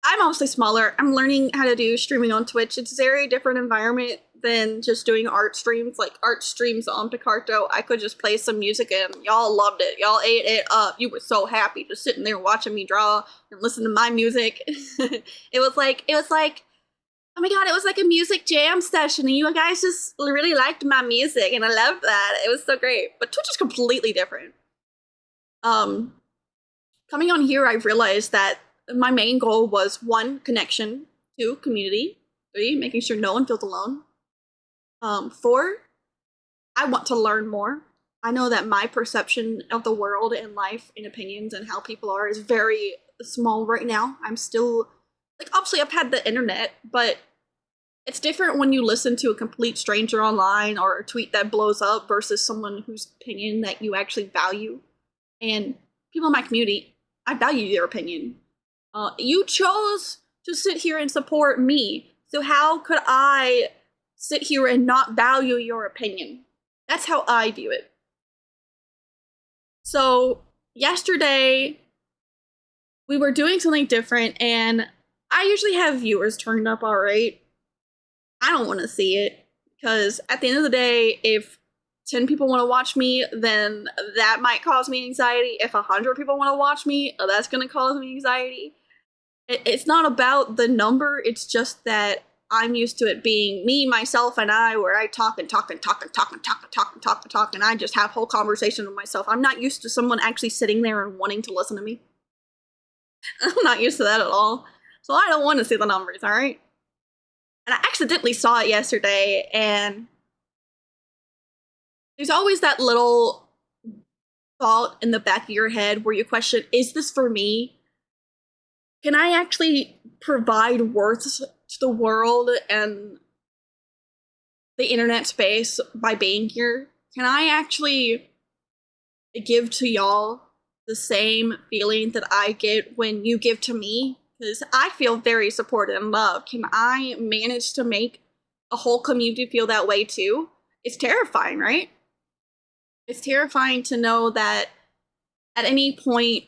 I'm obviously smaller. I'm learning how to do streaming on Twitch. It's a very different environment than just doing art streams. Like art streams on Picarto, I could just play some music and y'all loved it. Y'all ate it up. You were so happy just sitting there watching me draw and listen to my music. It was like, oh my god, it was like a music jam session and you guys just really liked my music and I loved that. It was so great. But Twitch is completely different. Coming on here, I realized that my main goal was 1, connection, 2, community, 3, making sure no one feels alone. 4, I want to learn more. I know that my perception of the world and life and opinions and how people are is very small right now. I'm still, like, obviously I've had the internet, but it's different when you listen to a complete stranger online or a tweet that blows up versus someone whose opinion that you actually value. And people in my community, I value their opinion. You chose to sit here and support me, so how could I sit here and not value your opinion? That's how I view it. So yesterday, we were doing something different, and I usually have viewers turned up, alright? I don't want to see it, because at the end of the day, if 10 people want to watch me, then that might cause me anxiety. If 100 people want to watch me, that's going to cause me anxiety. It's not about the number, it's just that I'm used to it being me, myself, and I, where I talk and talk and talk and talk and talk and talk and talk and talk, and I just have whole conversations with myself. I'm not used to someone actually sitting there and wanting to listen to me. I'm not used to that at all. So I don't want to see the numbers, alright? And I accidentally saw it yesterday, and there's always that little thought in the back of your head where you question, is this for me? Can I actually provide worth to the world and the internet space by being here? Can I actually give to y'all the same feeling that I get when you give to me? Because I feel very supported and loved. Can I manage to make a whole community feel that way too? It's terrifying, right? It's terrifying to know that at any point,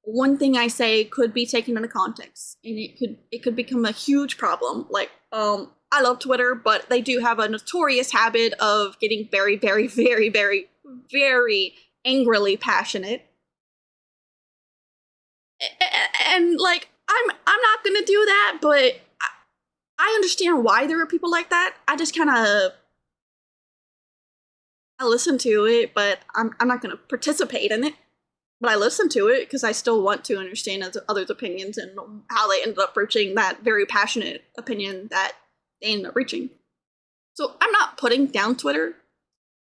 one thing I say could be taken into context, and it could become a huge problem. Like, I love Twitter, but they do have a notorious habit of getting very, very, very, very, very angrily passionate. And like, I'm not gonna do that, but I understand why there are people like that. I just kind of, I listen to it, but I'm not gonna participate in it. But I listen to it because I still want to understand others' opinions and how they ended up reaching that very passionate opinion that they ended up reaching. So I'm not putting down Twitter,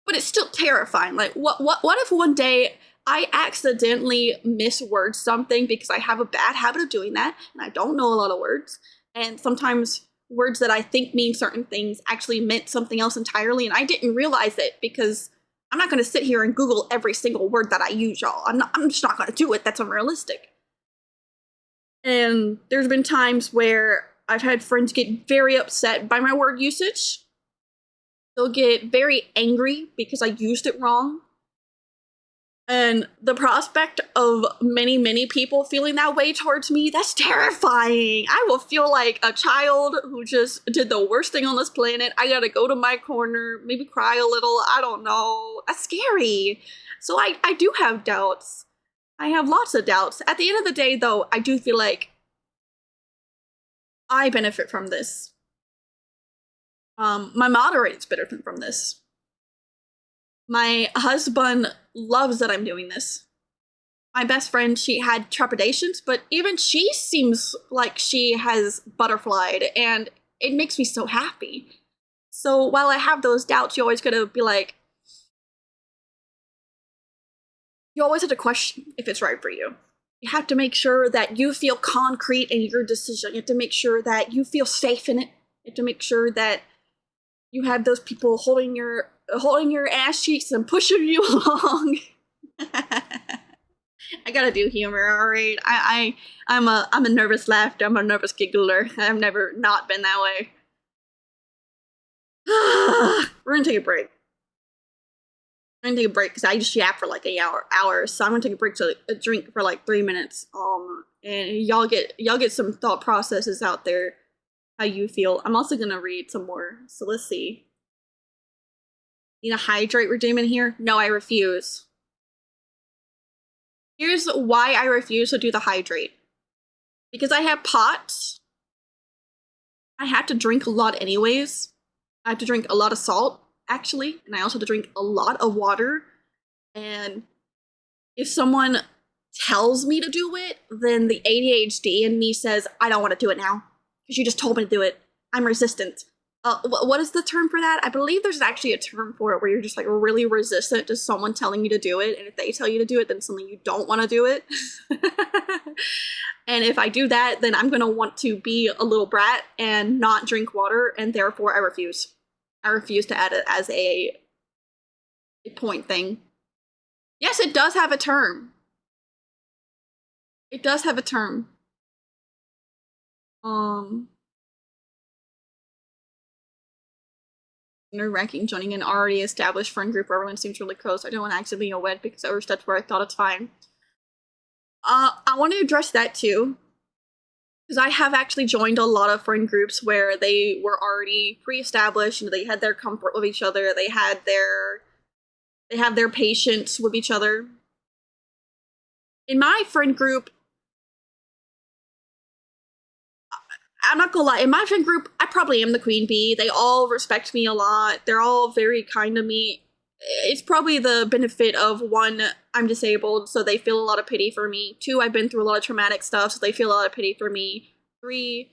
but it's still terrifying. Like, what if one day I accidentally misword something because I have a bad habit of doing that, and I don't know a lot of words, and sometimes words that I think mean certain things actually meant something else entirely, and I didn't realize it because I'm not going to sit here and Google every single word that I use, y'all. I'm just not going to do it. That's unrealistic. And there's been times where I've had friends get very upset by my word usage. They'll get very angry because I used it wrong. And the prospect of many, many people feeling that way towards me, that's terrifying. I will feel like a child who just did the worst thing on this planet. I gotta go to my corner, maybe cry a little. I don't know. That's scary. So I do have doubts. I have lots of doubts. At the end of the day, though, I do feel like I benefit from this. My moderators benefit from this. My husband loves that I'm doing this. My best friend, she had trepidations, but even she seems like she has butterflied, and it makes me so happy. So while I have those doubts, you always gotta be like, you always have to question if it's right for you. You have to make sure that you feel concrete in your decision. You have to make sure that you feel safe in it. You have to make sure that you have those people holding your ass cheeks and pushing you along. I gotta do humor, alright? I'm a nervous laughter, I'm a nervous giggler. I've never not been that way. We're gonna take a break. I'm gonna take a break because I just yap for like an hour, so I'm gonna take a break to a drink for like 3 minutes. And y'all get some thought processes out there, how you feel. I'm also gonna read some more. So let's see. Need a hydrate redeem in here? No, I refuse. Here's why I refuse to do the hydrate. Because I have POTS. I have to drink a lot anyways. I have to drink a lot of salt, actually, and I also have to drink a lot of water. And if someone tells me to do it, then the ADHD in me says, I don't want to do it now. Because you just told me to do it. I'm resistant. What is the term for that? I believe there's actually a term for it where you're just like really resistant to someone telling you to do it. And if they tell you to do it, then suddenly you don't want to do it. And if I do that, then I'm going to want to be a little brat and not drink water. And therefore I refuse. I refuse to add it as a point thing. Yes, it does have a term. It does have a term. Nerve-wracking joining an already established friend group where everyone seems really close. I don't want to accidentally be a wed because I overstepped where I thought it's fine. I want to address that too. Because I have actually joined a lot of friend groups where they were already pre-established, they had their comfort with each other, they had their patience with each other. In my friend group, I'm not gonna lie, in my friend group, I probably am the queen bee. They all respect me a lot. They're all very kind to me. It's probably the benefit of, one, I'm disabled, so they feel a lot of pity for me. 2, I've been through a lot of traumatic stuff, so they feel a lot of pity for me. 3,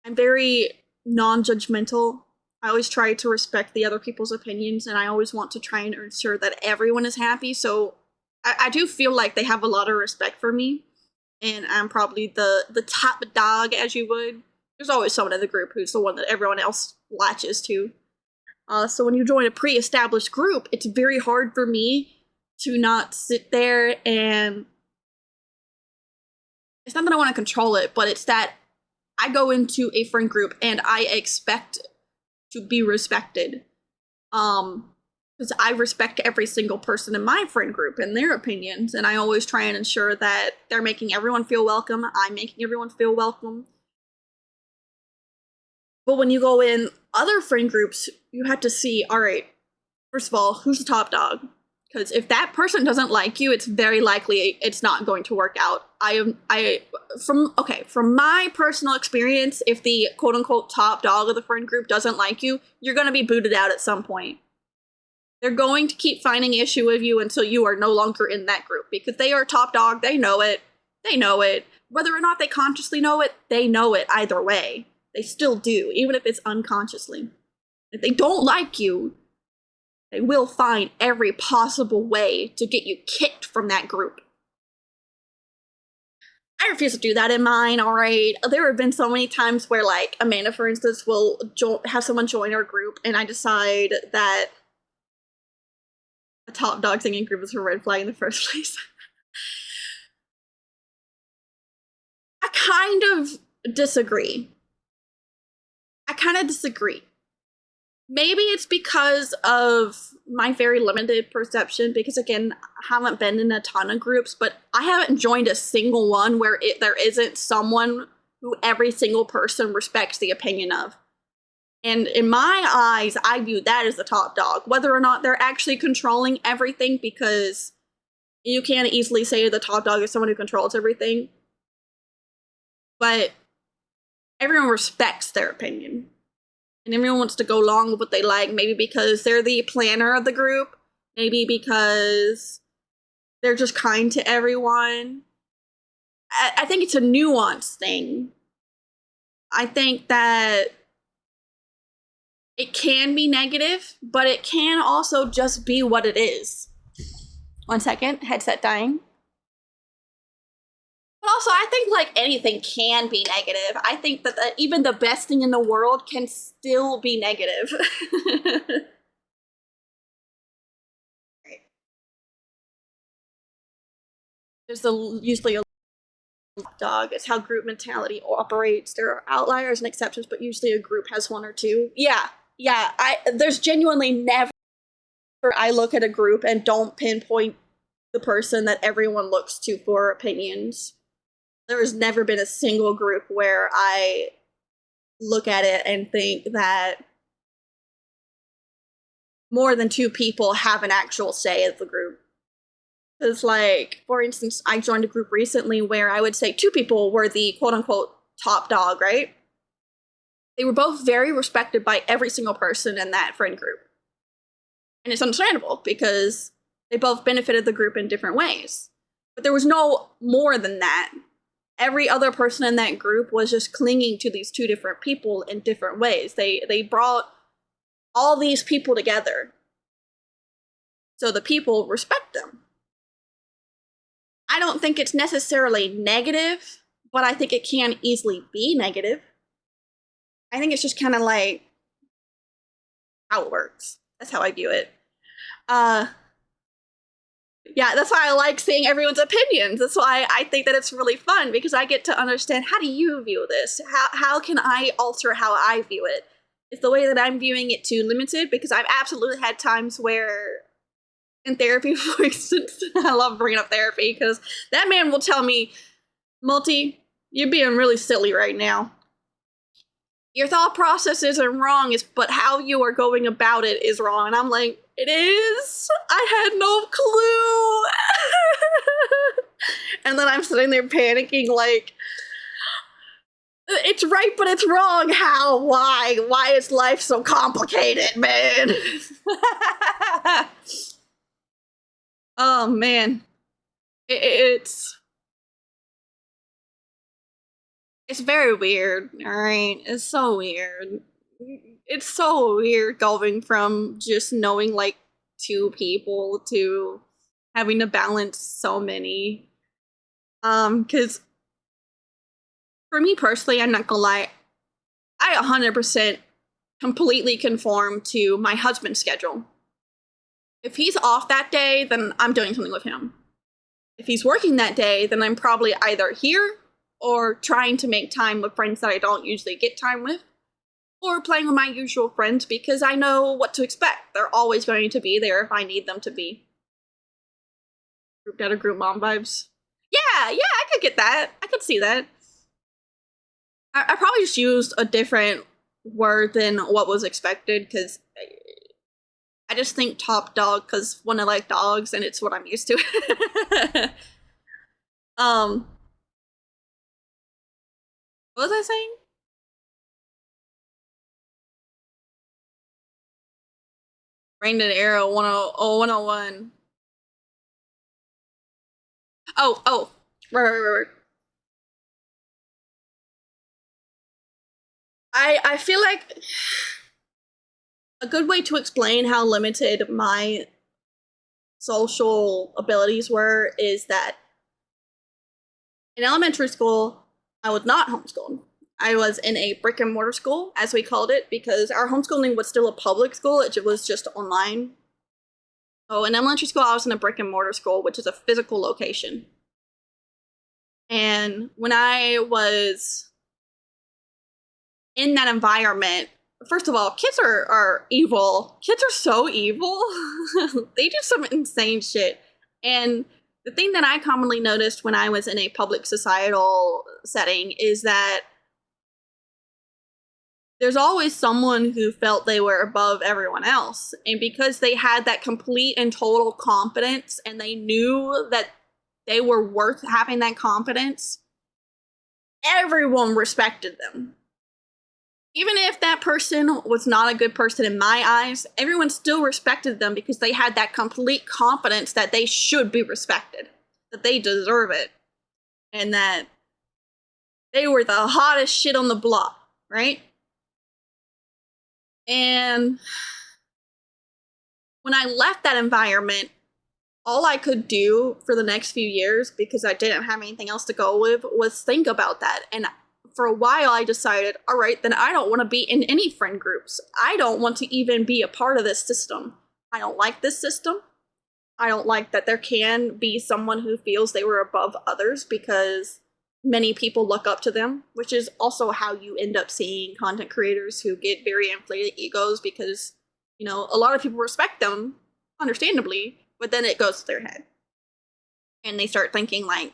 I'm very non-judgmental. I always try to respect the other people's opinions, and I always want to try and ensure that everyone is happy, so I do feel like they have a lot of respect for me. And I'm probably the top dog, as you would. There's always someone in the group who's the one that everyone else latches to. So when you join a pre-established group, it's very hard for me to not sit there and... It's not that I want to control it, but it's that I go into a friend group and I expect to be respected. Because I respect every single person in my friend group and their opinions, and I always try and ensure that they're making everyone feel welcome, I'm making everyone feel welcome. But when you go in other friend groups, you have to see, alright, first of all, who's the top dog? Because if that person doesn't like you, it's very likely it's not going to work out. From my personal experience, if the quote-unquote top dog of the friend group doesn't like you, you're going to be booted out at some point. They're going to keep finding issue with you until you are no longer in that group, because they are top dog. They know it. They know it. Whether or not they consciously know it, they know it either way. They still do, even if it's unconsciously. If they don't like you, they will find every possible way to get you kicked from that group. I refuse to do that in mine, alright? There have been so many times where, like, Amanda, for instance, will have someone join our group, and I decide that a top dog singing group is a red flag in the first place. I kind of disagree. Maybe it's because of my very limited perception, because again, I haven't been in a ton of groups, but I haven't joined a single one where there isn't someone who every single person respects the opinion of. And in my eyes, I view that as the top dog, whether or not they're actually controlling everything, because you can't easily say the top dog is someone who controls everything. But everyone respects their opinion. And everyone wants to go along with what they like, maybe because they're the planner of the group, maybe because they're just kind to everyone. I think it's a nuanced thing. I think that it can be negative, but it can also just be what it is. 1 second, headset dying. But also, I think like anything can be negative. I think that even the best thing in the world can still be negative. There's usually a dog. It's how group mentality operates. There are outliers and exceptions, but usually a group has one or two. Yeah. There's genuinely never I look at a group and don't pinpoint the person that everyone looks to for opinions. There has never been a single group where I look at it and think that more than 2 people have an actual say of the group. Because, like, for instance, I joined a group recently where I would say 2 people were the quote-unquote top dog, right? They were both very respected by every single person in that friend group. And it's understandable, because they both benefited the group in different ways. But there was no more than that. Every other person in that group was just clinging to these 2 different people in different ways. They brought all these people together. So the people respect them. I don't think it's necessarily negative, but I think it can easily be negative. I think it's just kind of like how it works. That's how I view it. Yeah, that's why I like seeing everyone's opinions. That's why I think that it's really fun, because I get to understand, how do you view this? How can I alter how I view it? Is the way that I'm viewing it too limited? Because I've absolutely had times where, in therapy, for instance, I love bringing up therapy, because that man will tell me, Multi, you're being really silly right now. Your thought process isn't wrong, but how you are going about it is wrong. And I'm like, it is? I had no clue. And then I'm sitting there panicking like, it's right, but it's wrong. How? Why? Why is life so complicated, man? Oh, man. It's very weird, alright? It's so weird. It's so weird going from just knowing like 2 people to having to balance so many. Because for me personally, I'm not gonna lie, I 100% completely conform to my husband's schedule. If he's off that day, then I'm doing something with him. If he's working that day, then I'm probably either here or trying to make time with friends that I don't usually get time with, or playing with my usual friends, because I know what to expect. They're always going to be there if I need them to be. Group dad or group mom vibes. Yeah, I could get that. I could see that. I probably just used a different word than what was expected, because I just think top dog because when I like dogs and it's what I'm used to. What was I saying? Rain and Arrow 101. Oh, right. I feel like a good way to explain how limited my social abilities were is that in elementary school, I was not homeschooled. I was in a brick and mortar school, as we called it, because our homeschooling was still a public school. It was just online. So in elementary school, I was in a brick and mortar school, which is a physical location. And when I was in that environment, first of all, kids are evil. Kids are so evil. They do some insane shit. And the thing that I commonly noticed when I was in a public societal setting is that there's always someone who felt they were above everyone else. And because they had that complete and total confidence and they knew that they were worth having that confidence, everyone respected them. Even if that person was not a good person in my eyes, everyone still respected them because they had that complete confidence that they should be respected, that they deserve it, and that they were the hottest shit on the block, right? And when I left that environment, all I could do for the next few years, because I didn't have anything else to go with, was think about that. And for a while, I decided, all right, then I don't want to be in any friend groups. I don't want to even be a part of this system. I don't like this system. I don't like that there can be someone who feels they were above others because many people look up to them, which is also how you end up seeing content creators who get very inflated egos because, you know, a lot of people respect them, understandably, but then it goes to their head. And they start thinking like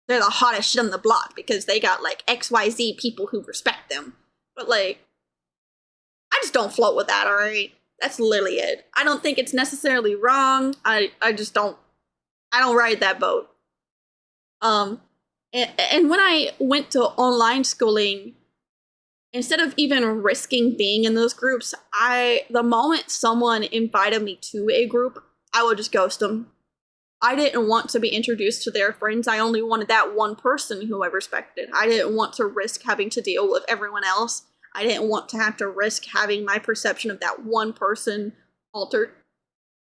they're the hottest shit on the block because they got like XYZ people who respect them. But like, I just don't float with that, alright? That's literally it. I don't think it's necessarily wrong. I don't ride that boat. And when I went to online schooling, instead of even risking being in those groups, the moment someone invited me to a group, I would just ghost them. I didn't want to be introduced to their friends. I only wanted that one person who I respected. I didn't want to risk having to deal with everyone else. I didn't want to have to risk having my perception of that one person altered.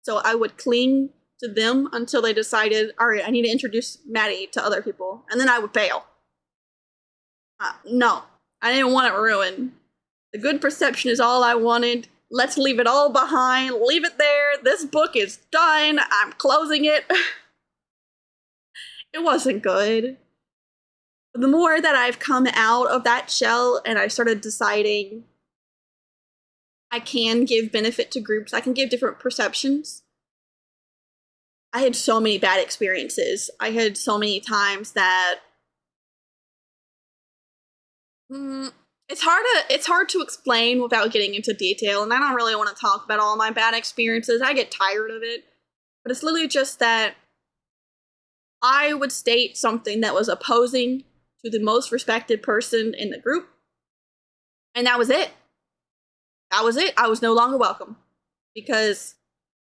So I would cling to them until they decided, all right, I need to introduce Maddie to other people. And then I would bail. No, I didn't want it ruined. The good perception is all I wanted. Let's leave it all behind. Leave it there. This book is done. I'm closing it. It wasn't good. The more that I've come out of that shell and I started deciding I can give benefit to groups, I can give different perceptions. I had so many bad experiences. I had so many times that it's hard to explain without getting into detail, and I don't really want to talk about all my bad experiences. I get tired of it. But it's literally just that I would state something that was opposing to the most respected person in the group, and that was it. That was it. I was no longer welcome because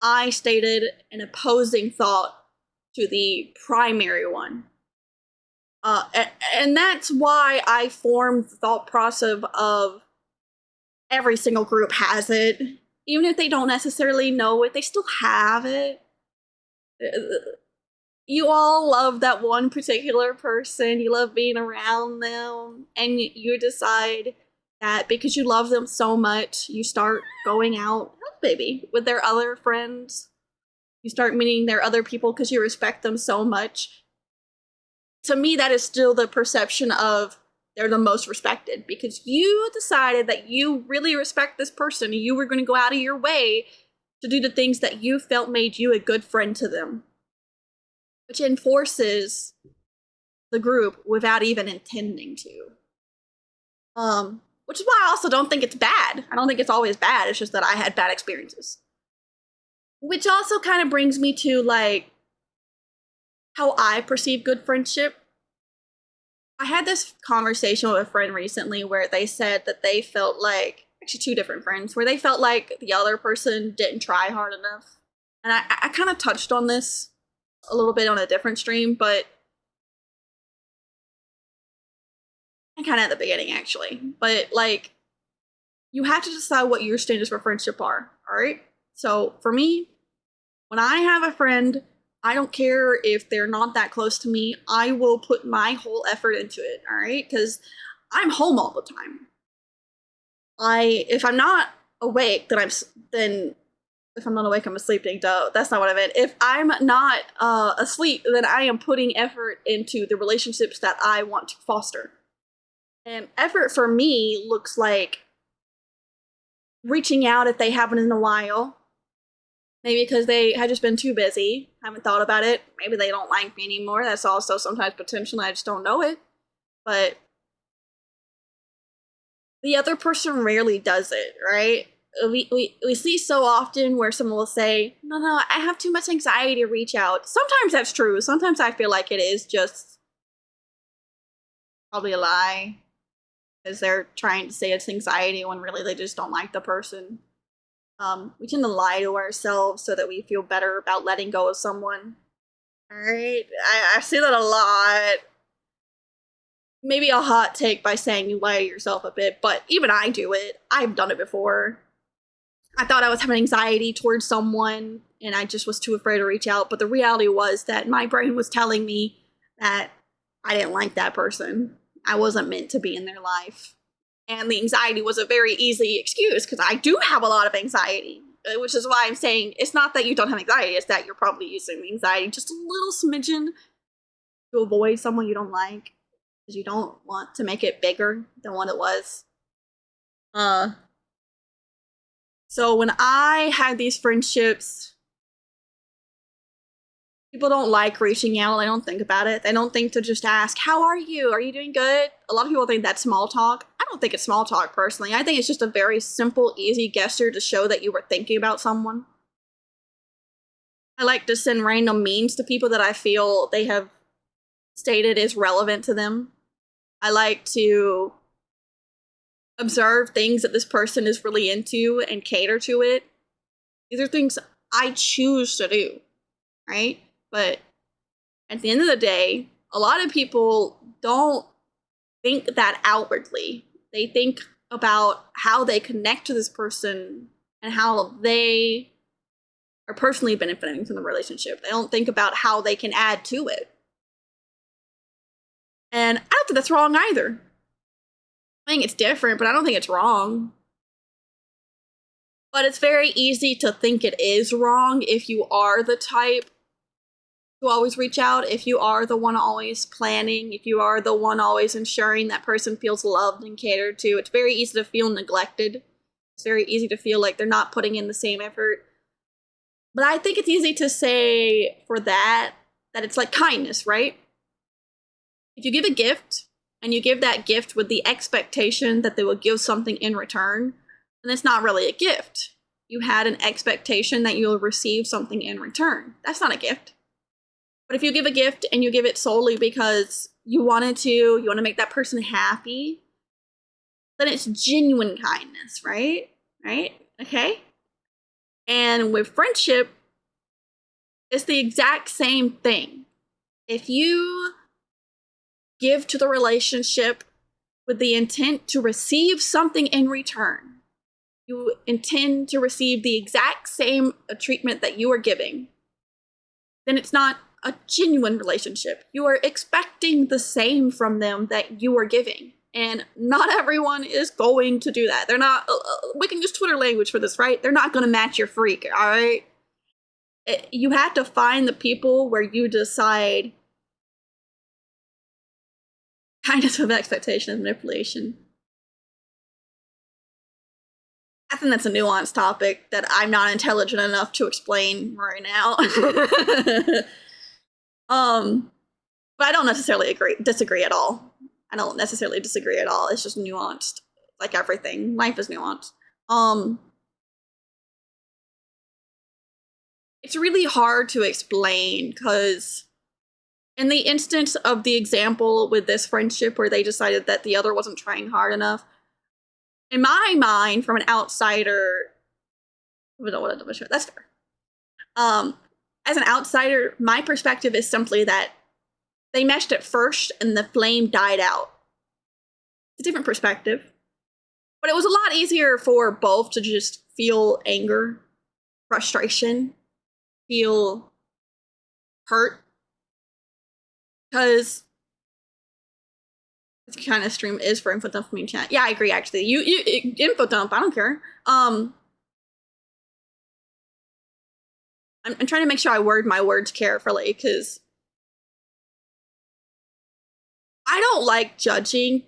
I stated an opposing thought to the primary one. And that's why I formed the thought process of every single group has it. Even if they don't necessarily know it, they still have it. You all love that one particular person. You love being around them. And you decide that because you love them so much, you start going out, maybe, with their other friends. You start meeting their other people because you respect them so much. To me, that is still the perception of they're the most respected because you decided that you really respect this person. You were going to go out of your way to do the things that you felt made you a good friend to them, which enforces the group without even intending to. Which is why I also don't think it's bad. I don't think it's always bad. It's just that I had bad experiences. Which also kind of brings me to, like, how I perceive good friendship. I had this conversation with a friend recently where they said that they felt like, actually two different friends, where they felt like the other person didn't try hard enough. And I kind of touched on this a little bit on a different stream, but kind of at the beginning, actually. But, like, you have to decide what your standards for friendship are, alright? So, for me, when I have a friend, I don't care if they're not that close to me, I will put my whole effort into it, alright? Because I'm home all the time. If I'm not awake, then If I'm not awake, I'm sleeping. Duh, that's not what I meant. If I'm not asleep, then I am putting effort into the relationships that I want to foster. And effort for me looks like reaching out if they haven't in a while. Maybe because they had just been too busy, haven't thought about it. Maybe they don't like me anymore. That's also sometimes potential. I just don't know it. But the other person rarely does it, right? We see so often where someone will say, no, I have too much anxiety to reach out. Sometimes that's true. Sometimes I feel like it is just probably a lie because they're trying to say it's anxiety when really they just don't like the person. We tend to lie to ourselves so that we feel better about letting go of someone. All right, I see that a lot. Maybe a hot take by saying you lie to yourself a bit, but even I do it. I've done it before. I thought I was having anxiety towards someone and I just was too afraid to reach out. But the reality was that my brain was telling me that I didn't like that person. I wasn't meant to be in their life. And the anxiety was a very easy excuse because I do have a lot of anxiety, which is why I'm saying it's not that you don't have anxiety, it's that you're probably using the anxiety just a little smidgen to avoid someone you don't like because you don't want to make it bigger than what it was. So when I had these friendships, people don't like reaching out. They don't think about it. They don't think to just ask, how are you? Are you doing good? A lot of people think that's small talk. I don't think it's small talk personally. I think it's just a very simple, easy gesture to show that you were thinking about someone. I like to send random memes to people that I feel they have stated is relevant to them. I like to observe things that this person is really into and cater to it. These are things I choose to do, right? But at the end of the day, a lot of people don't think that outwardly. They think about how they connect to this person and how they are personally benefiting from the relationship. They don't think about how they can add to it. And I don't think that's wrong either. I think it's different, but I don't think it's wrong. But it's very easy to think it is wrong if you are the type to always reach out, if you are the one always planning, if you are the one always ensuring that person feels loved and catered to. It's very easy to feel neglected. It's very easy to feel like they're not putting in the same effort. But I think it's easy to say for that it's like kindness, right? If you give a gift and you give that gift with the expectation that they will give something in return, then it's not really a gift. You had an expectation that you'll receive something in return. That's not a gift. But if you give a gift and you give it solely because you want to make that person happy, then it's genuine kindness, right? Right? Okay? And with friendship, it's the exact same thing. If you give to the relationship with the intent to receive something in return, you intend to receive the exact same treatment that you are giving, then it's not a genuine relationship. You are expecting the same from them that you are giving. And not everyone is going to do that. They're not, we can use Twitter language for this, right? They're not going to match your freak, all right? You have to find the people where you decide kindness of expectation and manipulation. I think that's a nuanced topic that I'm not intelligent enough to explain right now. But I don't necessarily disagree at all. I don't necessarily disagree at all. It's just nuanced, like everything. Life is nuanced. It's really hard to explain because in the instance of the example with this friendship where they decided that the other wasn't trying hard enough, in my mind, from an outsider, that's fair. As an outsider, my perspective is simply that they meshed at first and the flame died out. It's a different perspective. But it was a lot easier for both to just feel anger, frustration, feel hurt. Because this kind of stream is for info dump from chat. Yeah, I agree actually. You info dump, I don't care. I'm trying to make sure I word my words carefully, because I don't like judging,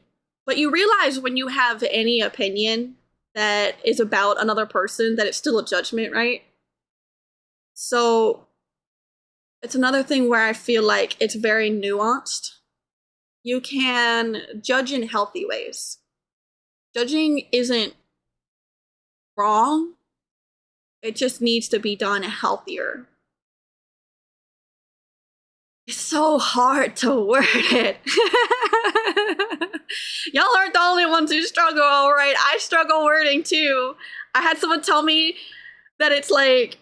but you realize when you have any opinion that is about another person that it's still a judgment, right? So it's another thing where I feel like it's very nuanced. You can judge in healthy ways. Judging isn't wrong, it just needs to be done healthier. It's so hard to word it. Y'all aren't the only ones who struggle, all right? I struggle wording too. I had someone tell me that it's like,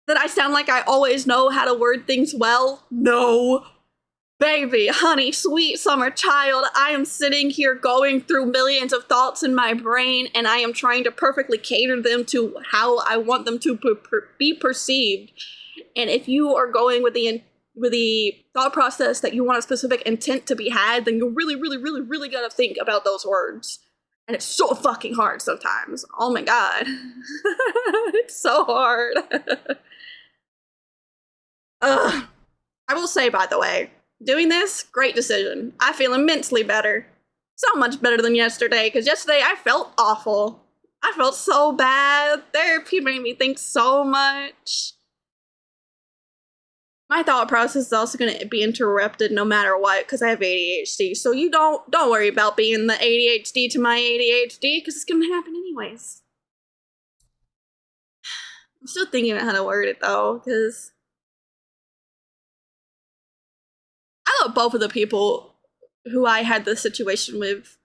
that I sound like I always know how to word things well. No. Baby, honey, sweet summer child, I am sitting here going through millions of thoughts in my brain, and I am trying to perfectly cater them to how I want them to be perceived. And if you are going with the thought process that you want a specific intent to be had, then you really, really, really, really gotta think about those words. And it's so fucking hard sometimes. Oh my god. It's so hard. Ugh. I will say, by the way, doing this, great decision. I feel immensely better. So much better than yesterday, because yesterday I felt awful. I felt so bad. Therapy made me think so much. My thought process is also going to be interrupted no matter what, because I have ADHD. So you don't worry about being the ADHD to my ADHD, because it's going to happen anyways. I'm still thinking about how to word it though, because I love both of the people who I had this situation with.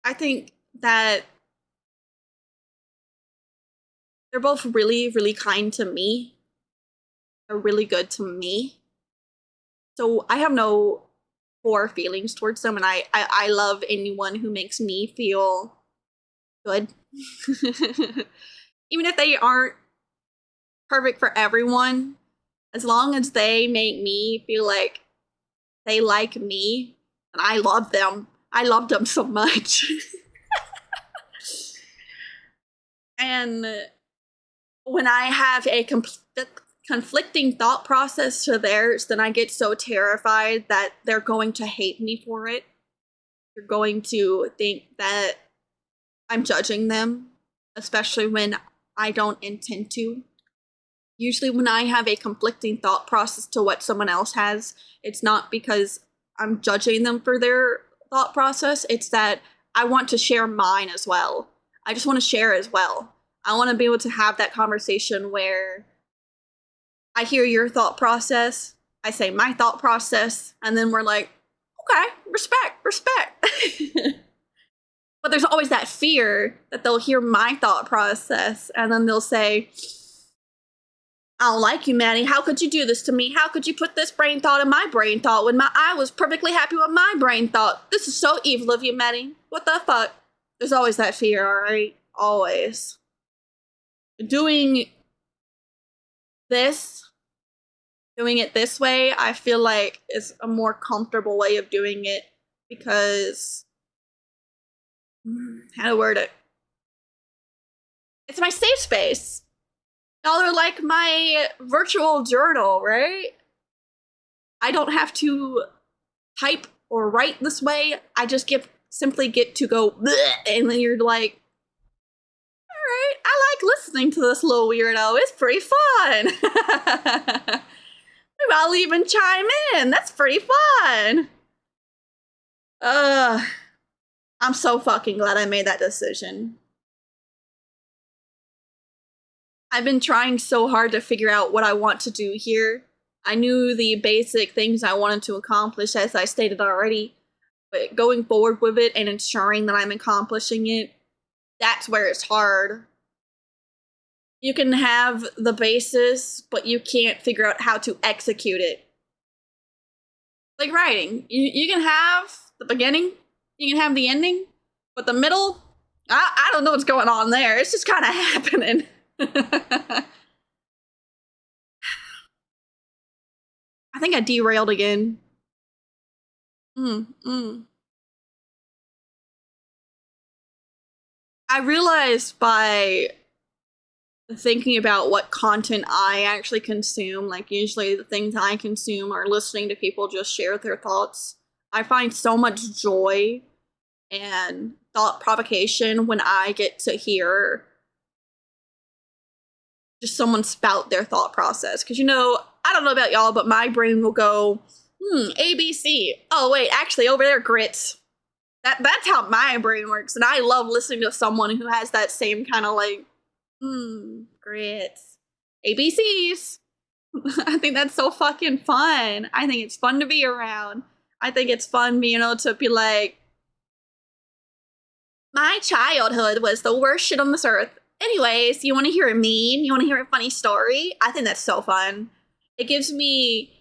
I think that they're both really, really kind to me. They're really good to me. So I have no poor feelings towards them, and I love anyone who makes me feel good. Even if they aren't perfect for everyone, as long as they make me feel like they like me, and I love them. I love them so much. And when I have a conflicting thought process to theirs, then I get so terrified that they're going to hate me for it. They're going to think that I'm judging them, especially when I don't intend to. Usually when I have a conflicting thought process to what someone else has, it's not because I'm judging them for their thought process, it's that I want to share mine as well. I just want to share as well. I want to be able to have that conversation where I hear your thought process, I say my thought process, and then we're like, okay, respect. But there's always that fear that they'll hear my thought process, and then they'll say, I don't like you, Maddie. How could you do this to me? How could you put this brain thought in my brain thought when I was perfectly happy with my brain thought? This is so evil of you, Maddie. What the fuck? There's always that fear, alright? Always. Doing it this way, I feel like is a more comfortable way of doing it, because how to word it? It's my safe space. Y'all are like my virtual journal, right? I don't have to type or write this way. I just simply get to go bleh, and then you're like, all right, I like listening to this little weirdo. It's pretty fun. Maybe I'll even chime in. That's pretty fun. I'm so fucking glad I made that decision. I've been trying so hard to figure out what I want to do here. I knew the basic things I wanted to accomplish, as I stated already, but going forward with it and ensuring that I'm accomplishing it, that's where it's hard. You can have the basis, but you can't figure out how to execute it. Like writing. You can have the beginning, you can have the ending, but the middle, I don't know what's going on there. It's just kind of happening. I think I derailed again. I realized by thinking about what content I actually consume. Like, usually the things I consume are listening to people just share their thoughts. I find so much joy and thought provocation when I get to hear just someone spout their thought process. Because, I don't know about y'all, but my brain will go, ABC. Oh, wait, actually, over there, grits. That's how my brain works. And I love listening to someone who has that same kind of like, grits. ABCs. I think that's so fucking fun. I think it's fun to be around. I think it's fun, to be like, my childhood was the worst shit on this earth. Anyways, you want to hear a meme? You want to hear a funny story? I think that's so fun. It gives me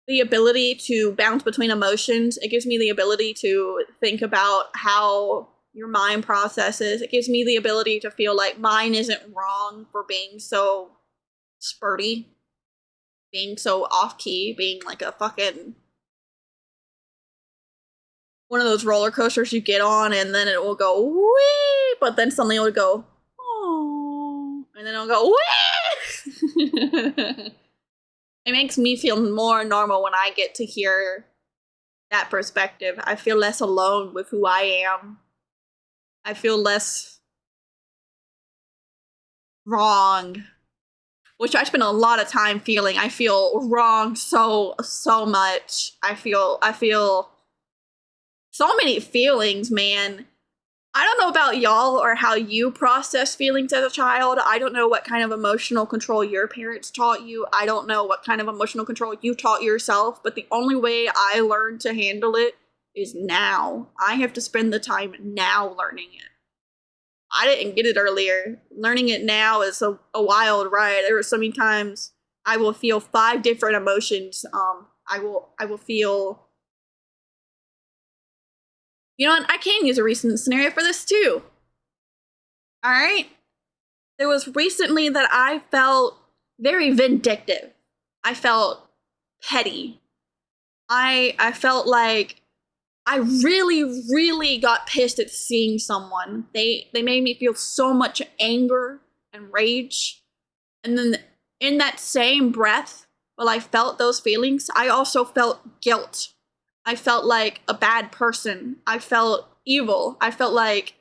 the ability to bounce between emotions. It gives me the ability to think about how your mind processes. It gives me the ability to feel like mine isn't wrong for being so spurty, being so off-key, being like a fucking one of those roller coasters you get on and then it will go wee, but then suddenly it will go, oh, and then it'll go wee. It makes me feel more normal when I get to hear that perspective. I feel less alone with who I am. I feel less wrong, which I spend a lot of time feeling. I feel wrong so much. I feel so many feelings, man. I don't know about y'all or how you process feelings as a child. I don't know what kind of emotional control your parents taught you. I don't know what kind of emotional control you taught yourself, but the only way I learned to handle it is now. I have to spend the time now learning it. I didn't get it earlier. Learning it now is a wild ride. There are so many times I will feel 5 different emotions. I will feel... You know what? I can use a recent scenario for this too. Alright? There was recently that I felt very vindictive. I felt petty. I felt like I really, really got pissed at seeing someone. They made me feel so much anger and rage. And then in that same breath, while I felt those feelings, I also felt guilt. I felt like a bad person. I felt evil. I felt like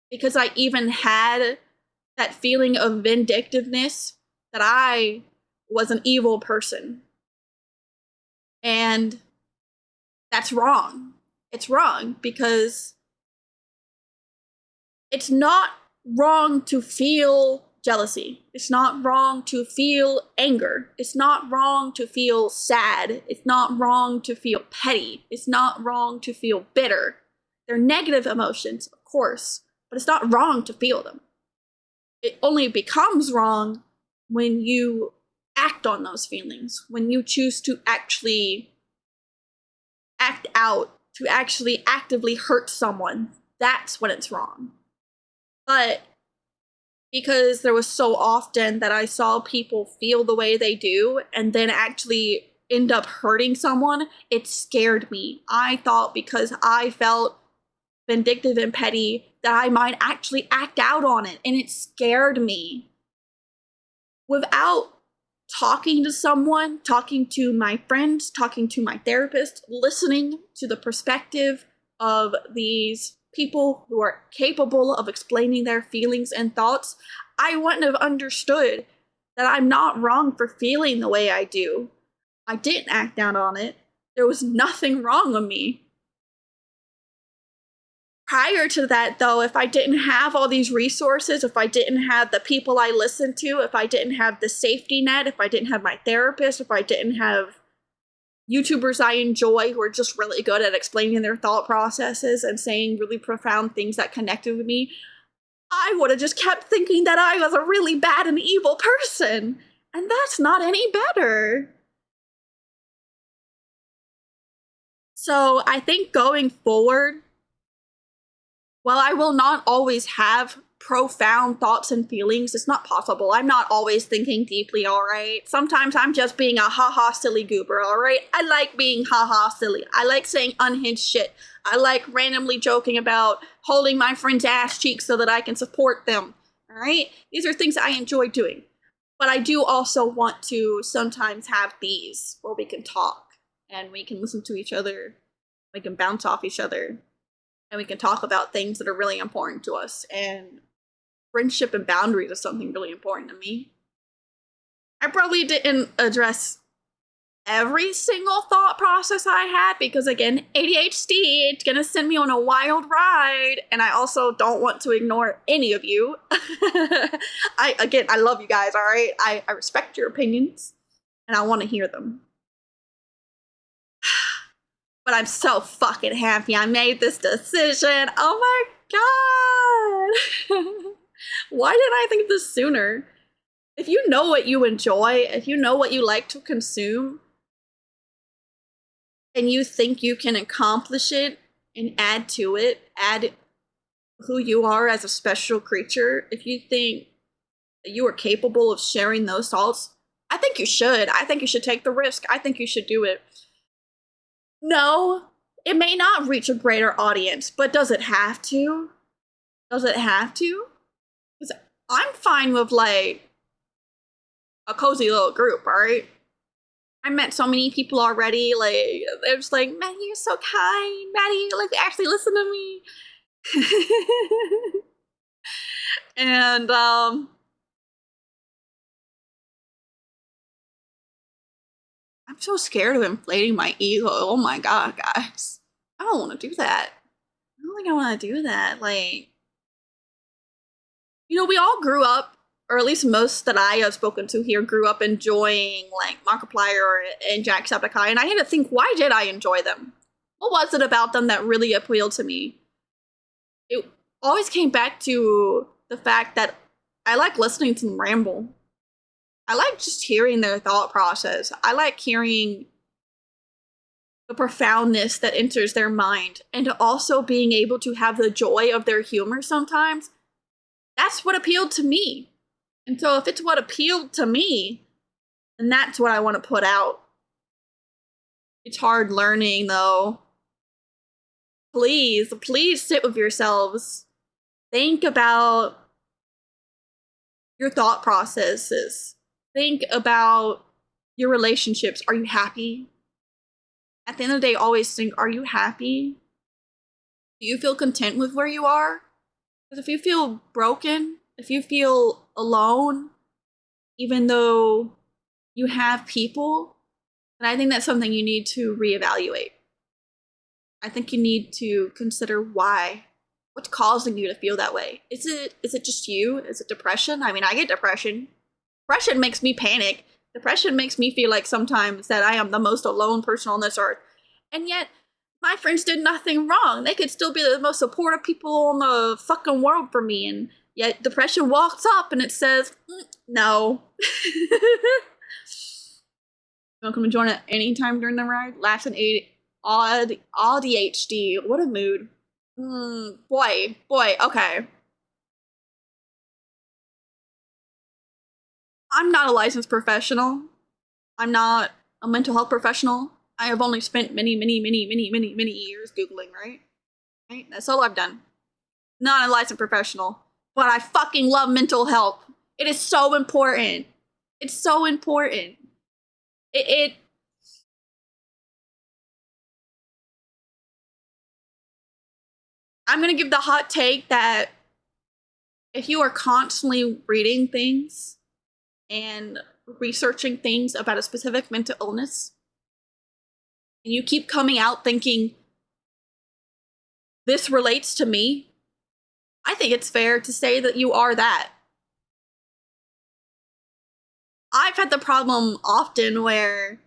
because I even had that feeling of vindictiveness, that I was an evil person. And that's wrong. It's wrong because it's not wrong to feel jealousy. It's not wrong to feel anger. It's not wrong to feel sad. It's not wrong to feel petty. It's not wrong to feel bitter. They're negative emotions, of course, but it's not wrong to feel them. It only becomes wrong when you act on those feelings, when you choose to actually act out, to actually actively hurt someone. That's when it's wrong. But because there was so often that I saw people feel the way they do and then actually end up hurting someone, it scared me. I thought because I felt vindictive and petty that I might actually act out on it, and it scared me. Without talking to someone, talking to my friends, talking to my therapist, listening to the perspective of these people who are capable of explaining their feelings and thoughts, I wouldn't have understood that I'm not wrong for feeling the way I do. I didn't act out on it. There was nothing wrong with me. Prior to that, though, if I didn't have all these resources, if I didn't have the people I listened to, if I didn't have the safety net, if I didn't have my therapist, if I didn't have YouTubers I enjoy who are just really good at explaining their thought processes and saying really profound things that connected with me, I would have just kept thinking that I was a really bad and evil person. And that's not any better. So I think going forward, while I will not always have profound thoughts and feelings, it's not possible. I'm not always thinking deeply, alright? Sometimes I'm just being a haha silly goober, alright? I like being haha silly. I like saying unhinged shit. I like randomly joking about holding my friend's ass cheeks so that I can support them. All right? These are things I enjoy doing. But I do also want to sometimes have these where we can talk and we can listen to each other, we can bounce off each other, and we can talk about things that are really important to us. And friendship and boundaries is something really important to me. I probably didn't address every single thought process I had because, again, ADHD, it's gonna send me on a wild ride, and I also don't want to ignore any of you. I love you guys, all right? I respect your opinions, and I want to hear them. But I'm so fucking happy I made this decision. Oh my god! Why didn't I think of this sooner? If you know what you enjoy, if you know what you like to consume, and you think you can accomplish it and add to it, add who you are as a special creature, if you think that you are capable of sharing those thoughts, I think you should. I think you should take the risk. I think you should do it. No, it may not reach a greater audience, but does it have to? Does it have to? Because I'm fine with, like, a cozy little group, alright? I met so many people already, like, they're just like, Maddie, you're so kind. Maddie, like, actually listen to me. And, I'm so scared of inflating my ego. Oh my god, guys. I don't want to do that. I don't think I want to do that. Like, you know, we all grew up, or at least most that I have spoken to here grew up enjoying, like, Markiplier and Jacksepticeye, and I had to think, why did I enjoy them? What was it about them that really appealed to me? It always came back to the fact that I like listening to them ramble. I like just hearing their thought process. I like hearing the profoundness that enters their mind, and also being able to have the joy of their humor sometimes. That's what appealed to me. And so if it's what appealed to me, then that's what I want to put out. It's hard learning, though. Please, please sit with yourselves. Think about your thought processes. Think about your relationships. Are you happy? At the end of the day, always think, are you happy? Do you feel content with where you are? Because if you feel broken, if you feel alone, even though you have people, then I think that's something you need to reevaluate. I think you need to consider why. What's causing you to feel that way? Is it just you? Is it depression? I mean, I get depression. Depression makes me panic. Depression makes me feel like sometimes that I am the most alone person on this earth. And yet, my friends did nothing wrong. They could still be the most supportive people in the fucking world for me. And yet, depression walks up and it says, no. You'll come and join at any time during the ride. Laughs and odd ADHD. What a mood. Boy, okay. I'm not a licensed professional. I'm not a mental health professional. I have only spent many years Googling, right? Right? That's all I've done. Not a licensed professional. But I fucking love mental health. It is so important. It's so important. I'm gonna give the hot take that if you are constantly reading things and researching things about a specific mental illness, and you keep coming out thinking, this relates to me, I think it's fair to say that you are that. I've had the problem often where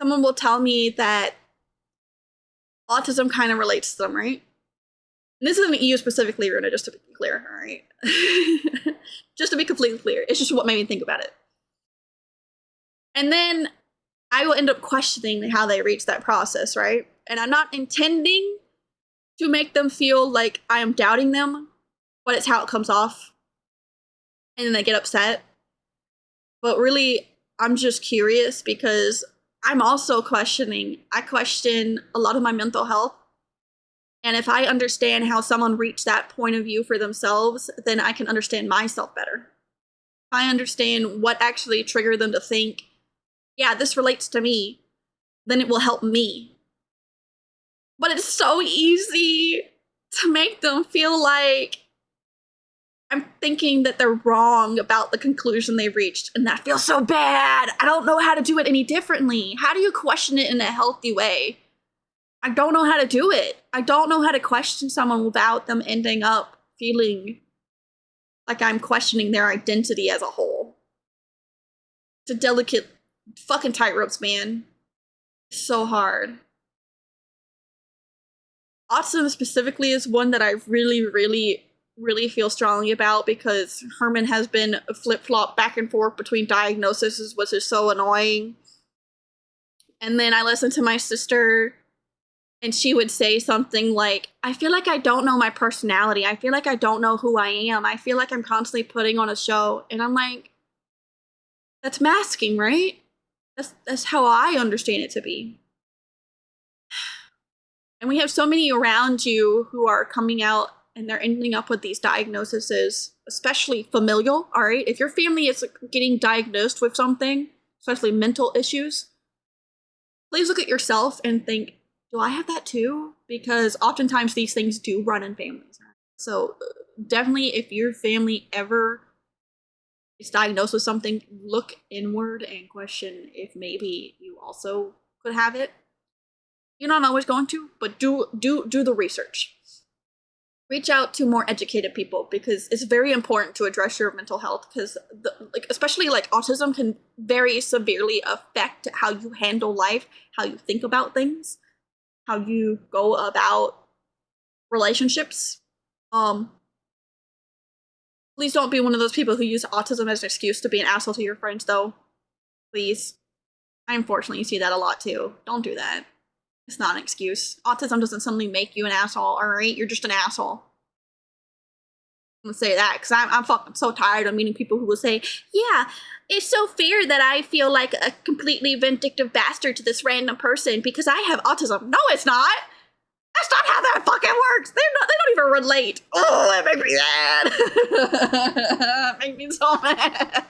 someone will tell me that autism kind of relates to them, right? And this isn't you specifically, Runa, just to be clear, all right? Just to be completely clear. It's just what made me think about it. And then I will end up questioning how they reach that process, right? And I'm not intending to make them feel like I am doubting them, but it's how it comes off. And then they get upset. But really, I'm just curious because I'm also questioning. I question a lot of my mental health. And if I understand how someone reached that point of view for themselves, then I can understand myself better. If I understand what actually triggered them to think, yeah, this relates to me, then it will help me. But it's so easy to make them feel like I'm thinking that they're wrong about the conclusion they reached, and that feels so bad. I don't know how to do it any differently. How do you question it in a healthy way? I don't know how to do it. I don't know how to question someone without them ending up feeling like I'm questioning their identity as a whole. It's a delicate fucking tightropes, man. It's so hard. Autism specifically is one that I really feel strongly about because Herman has been a flip-flop back and forth between diagnoses, which is so annoying. And then I listened to my sister, and she would say something like, I feel like I don't know my personality. I feel like I don't know who I am. I feel like I'm constantly putting on a show. And I'm like, that's masking, right? That's how I understand it to be. And we have so many around you who are coming out and they're ending up with these diagnoses, especially familial, all right? If your family is getting diagnosed with something, especially mental issues, please look at yourself and think, do I have that too? Because oftentimes these things do run in families. So definitely if your family ever is diagnosed with something, look inward and question if maybe you also could have it. You're not always going to, but do the research. Reach out to more educated people because it's very important to address your mental health because especially like autism can very severely affect how you handle life, how you think about things, how you go about relationships. Please don't be one of those people who use autism as an excuse to be an asshole to your friends though. Please. I unfortunately see that a lot too. Don't do that. It's not an excuse. Autism doesn't suddenly make you an asshole, alright? You're just an asshole. I'm gonna say that because I'm fucking so tired of meeting people who will say, yeah, it's so fair that I feel like a completely vindictive bastard to this random person because I have autism. No, it's not. That's not how that fucking works. They don't even relate. Oh, that makes me mad. Make me so mad.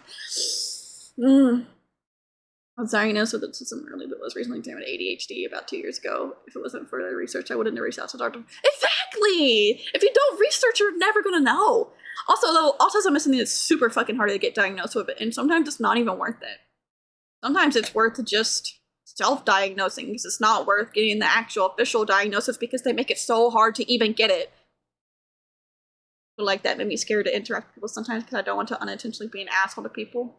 I was diagnosed with autism early, but was recently examined ADHD about 2 years ago. If it wasn't for the research, I would have never reached out to a doctor. Exactly! If you don't research, you're never gonna know. Also, though, autism is something that's super fucking hard to get diagnosed with, and sometimes it's not even worth it. Sometimes it's worth just self-diagnosing, because it's not worth getting the actual official diagnosis, because they make it so hard to even get it. But like, that made me scared to interact with people sometimes, because I don't want to unintentionally be an asshole to people.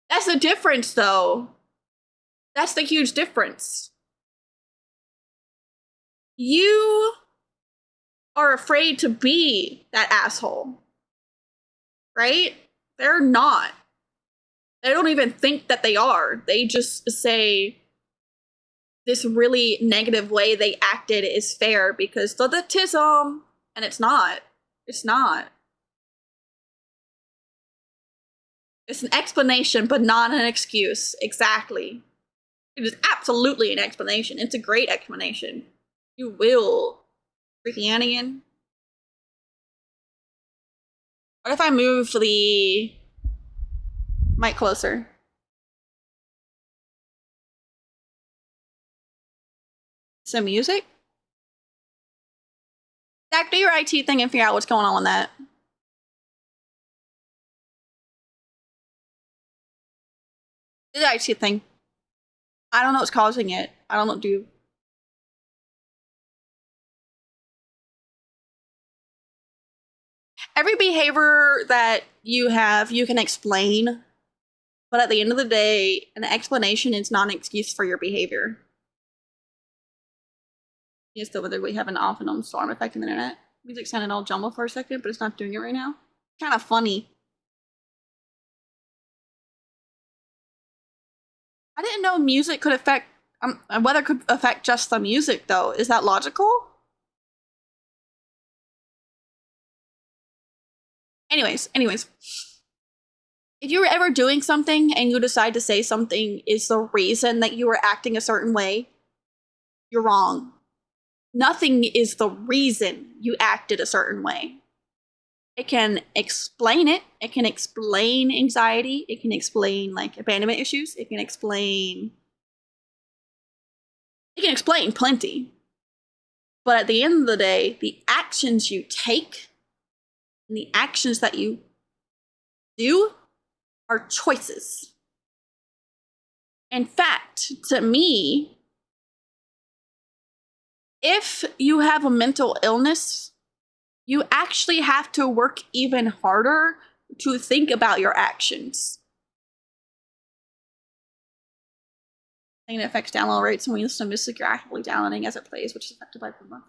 That's the difference, though. That's the huge difference. You are afraid to be that asshole. Right? They're not. They don't even think that they are. They just say this really negative way they acted is fair because of the autism. And it's not. It's not. It's an explanation, but not an excuse. Exactly. It is absolutely an explanation. It's a great explanation. You will. Freakianian. What if I move the mic closer? Some music? Zach, do your IT thing and figure out what's going on with that. Do the IT thing. I don't know what's causing it. I don't know, do. Every behavior that you have, you can explain. But at the end of the day, an explanation is not an excuse for your behavior. You still whether we have an off and on storm affecting the internet. Music sounded all jumbled for a second, but it's not doing it right now. Kind of funny. I didn't know music could affect, weather could affect just the music though. Is that logical? Anyways. If you were ever doing something and you decide to say something is the reason that you were acting a certain way, you're wrong. nothing is the reason you acted a certain way. It can explain it. It can explain anxiety. It can explain like abandonment issues. It can explain plenty. But at the end of the day, the actions you take and the actions that you do are choices. In fact, to me, if you have a mental illness, you actually have to work even harder to think about your actions. And it affects download rates when we listen to music, you're actively downloading as it plays, which is affected by Puma.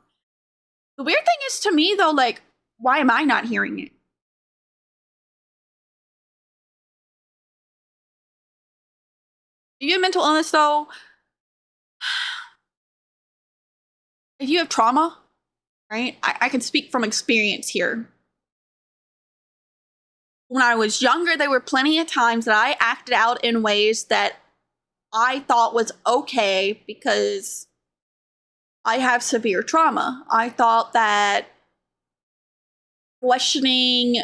The weird thing is, to me, though, like, why am I not hearing it? If you have mental illness, though, if you have trauma, right? I can speak from experience here. When I was younger, there were plenty of times that I acted out in ways that I thought was okay because I have severe trauma. I thought that questioning,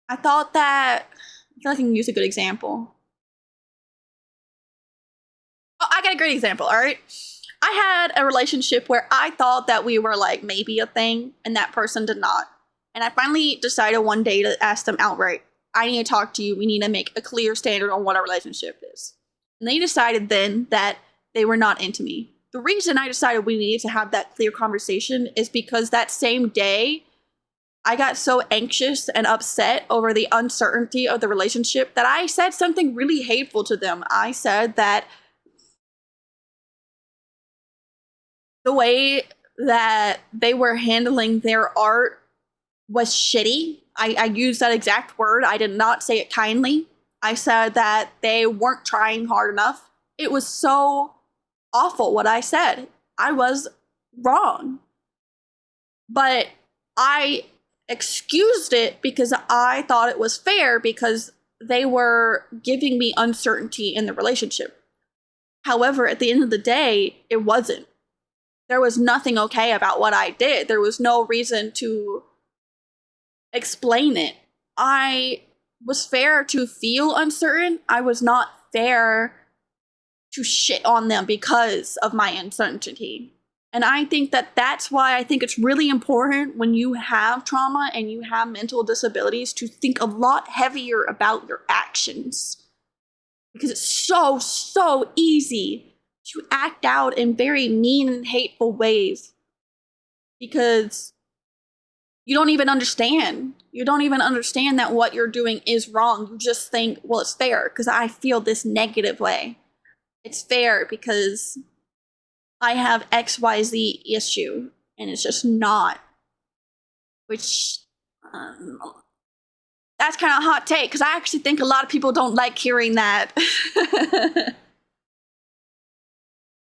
I feel like I can use a good example. Oh, I got a great example, all right? I had a relationship where I thought that we were like maybe a thing, and that person did not. And I finally decided one day to ask them outright, I need to talk to you. We need to make a clear standard on what our relationship is. And they decided then that they were not into me. The reason I decided we needed to have that clear conversation is because that same day, I got so anxious and upset over the uncertainty of the relationship that I said something really hateful to them. I said that the way that they were handling their art was shitty. I used that exact word. I did not say it kindly. I said that they weren't trying hard enough. It was so awful what I said. I was wrong. But I excused it because I thought it was fair because they were giving me uncertainty in the relationship. However, at the end of the day, it wasn't. There was nothing okay about what I did. There was no reason to explain it. I was fair to feel uncertain. I was not fair to shit on them because of my uncertainty. And I think that that's why I think it's really important when you have trauma and you have mental disabilities to think a lot heavier about your actions. Because it's so easy to act out in very mean and hateful ways. Because you don't even understand. You don't even understand that what you're doing is wrong. You just think, well, it's fair because I feel this negative way. It's fair because I have XYZ issue, and it's just not. Which, that's kind of a hot take, because I actually think a lot of people don't like hearing that.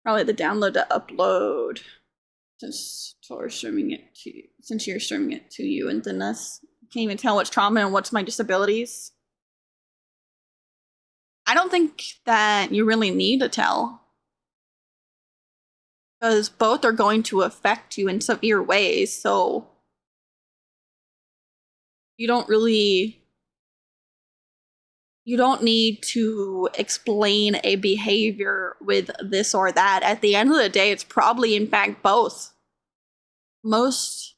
Probably the download to upload, since you're streaming it to you, and then us can't even tell what's trauma and what's my disabilities. I don't think that you really need to tell. Because both are going to affect you in severe ways, so you don't need to explain a behavior with this or that. At the end of the day, it's probably, in fact, both. Most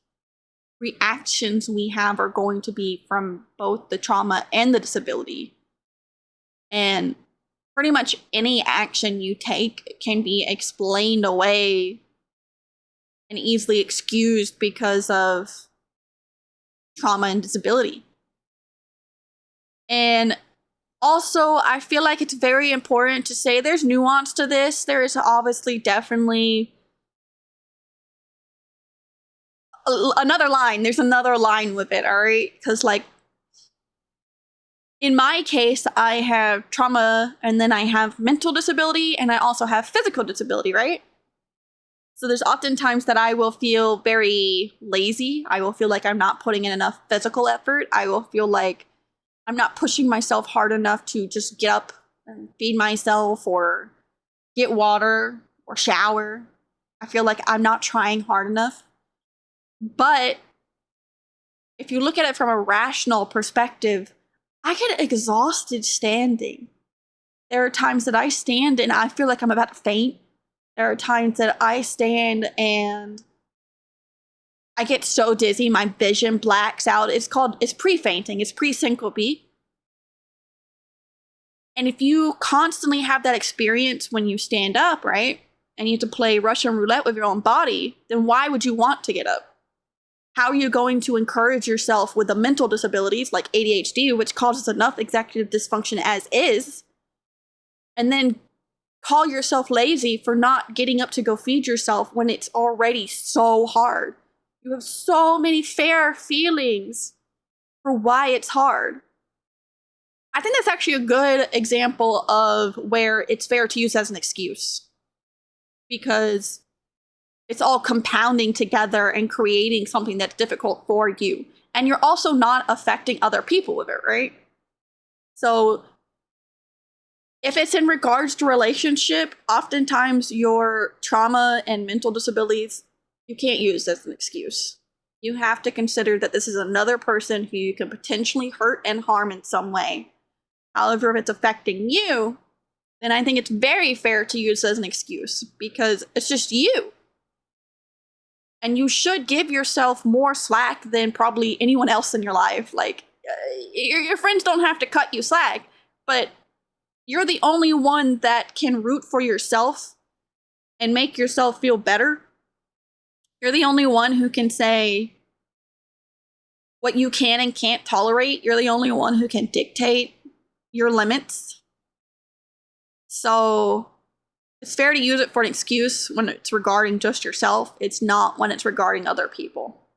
reactions we have are going to be from both the trauma and the disability. And pretty much any action you take can be explained away and easily excused because of trauma and disability. And also, I feel like it's very important to say there's nuance to this. There is obviously definitely another line. There's another line with it, all right? Because, like, in my case, I have trauma, and then I have mental disability, and I also have physical disability, right? So there's often times that I will feel very lazy. I will feel like I'm not putting in enough physical effort. I will feel like I'm not pushing myself hard enough to just get up and feed myself or get water or shower. I feel like I'm not trying hard enough. But if you look at it from a rational perspective, I get exhausted standing. There are times that I stand and I feel like I'm about to faint. There are times that I stand and I get so dizzy, my vision blacks out. It's pre-fainting, it's pre-syncope. And if you constantly have that experience when you stand up, right, and you have to play Russian roulette with your own body, then why would you want to get up? How are you going to encourage yourself with the mental disabilities like ADHD, which causes enough executive dysfunction as is, and then call yourself lazy for not getting up to go feed yourself when it's already so hard? You have so many fair feelings for why it's hard. I think that's actually a good example of where it's fair to use as an excuse, because it's all compounding together and creating something that's difficult for you. And you're also not affecting other people with it, right? So if it's in regards to relationship, oftentimes your trauma and mental disabilities, you can't use as an excuse. You have to consider that this is another person who you can potentially hurt and harm in some way. However, if it's affecting you, then I think it's very fair to use as an excuse, because it's just you. And you should give yourself more slack than probably anyone else in your life. Like, your friends don't have to cut you slack, but you're the only one that can root for yourself and make yourself feel better. You're the only one who can say what you can and can't tolerate. You're the only one who can dictate your limits. So it's fair to use it for an excuse when it's regarding just yourself. It's not when it's regarding other people.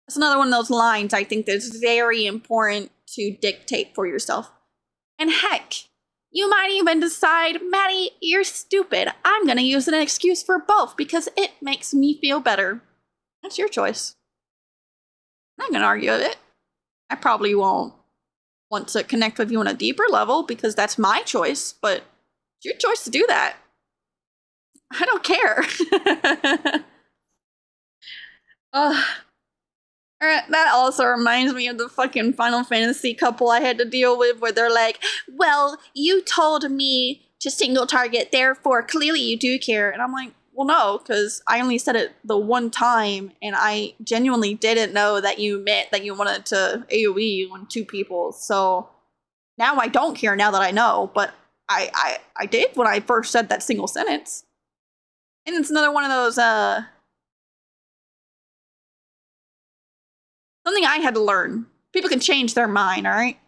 That's another one of those lines I think that's very important to dictate for yourself. And heck, you might even decide, Maddie, you're stupid. I'm going to use an excuse for both because it makes me feel better. That's your choice. I'm not going to argue with it. I probably won't want to connect with you on a deeper level because that's my choice, but it's your choice to do that. I don't care. That also reminds me of the fucking Final Fantasy couple I had to deal with where they're like, well, you told me to single target, therefore clearly you do care. And I'm like, well, no, because I only said it the one time and I genuinely didn't know that you meant that you wanted to AoE on two people. So now I don't care now that I know, but I did when I first said that single sentence. And it's another one of those, something I had to learn. People can change their mind, all right?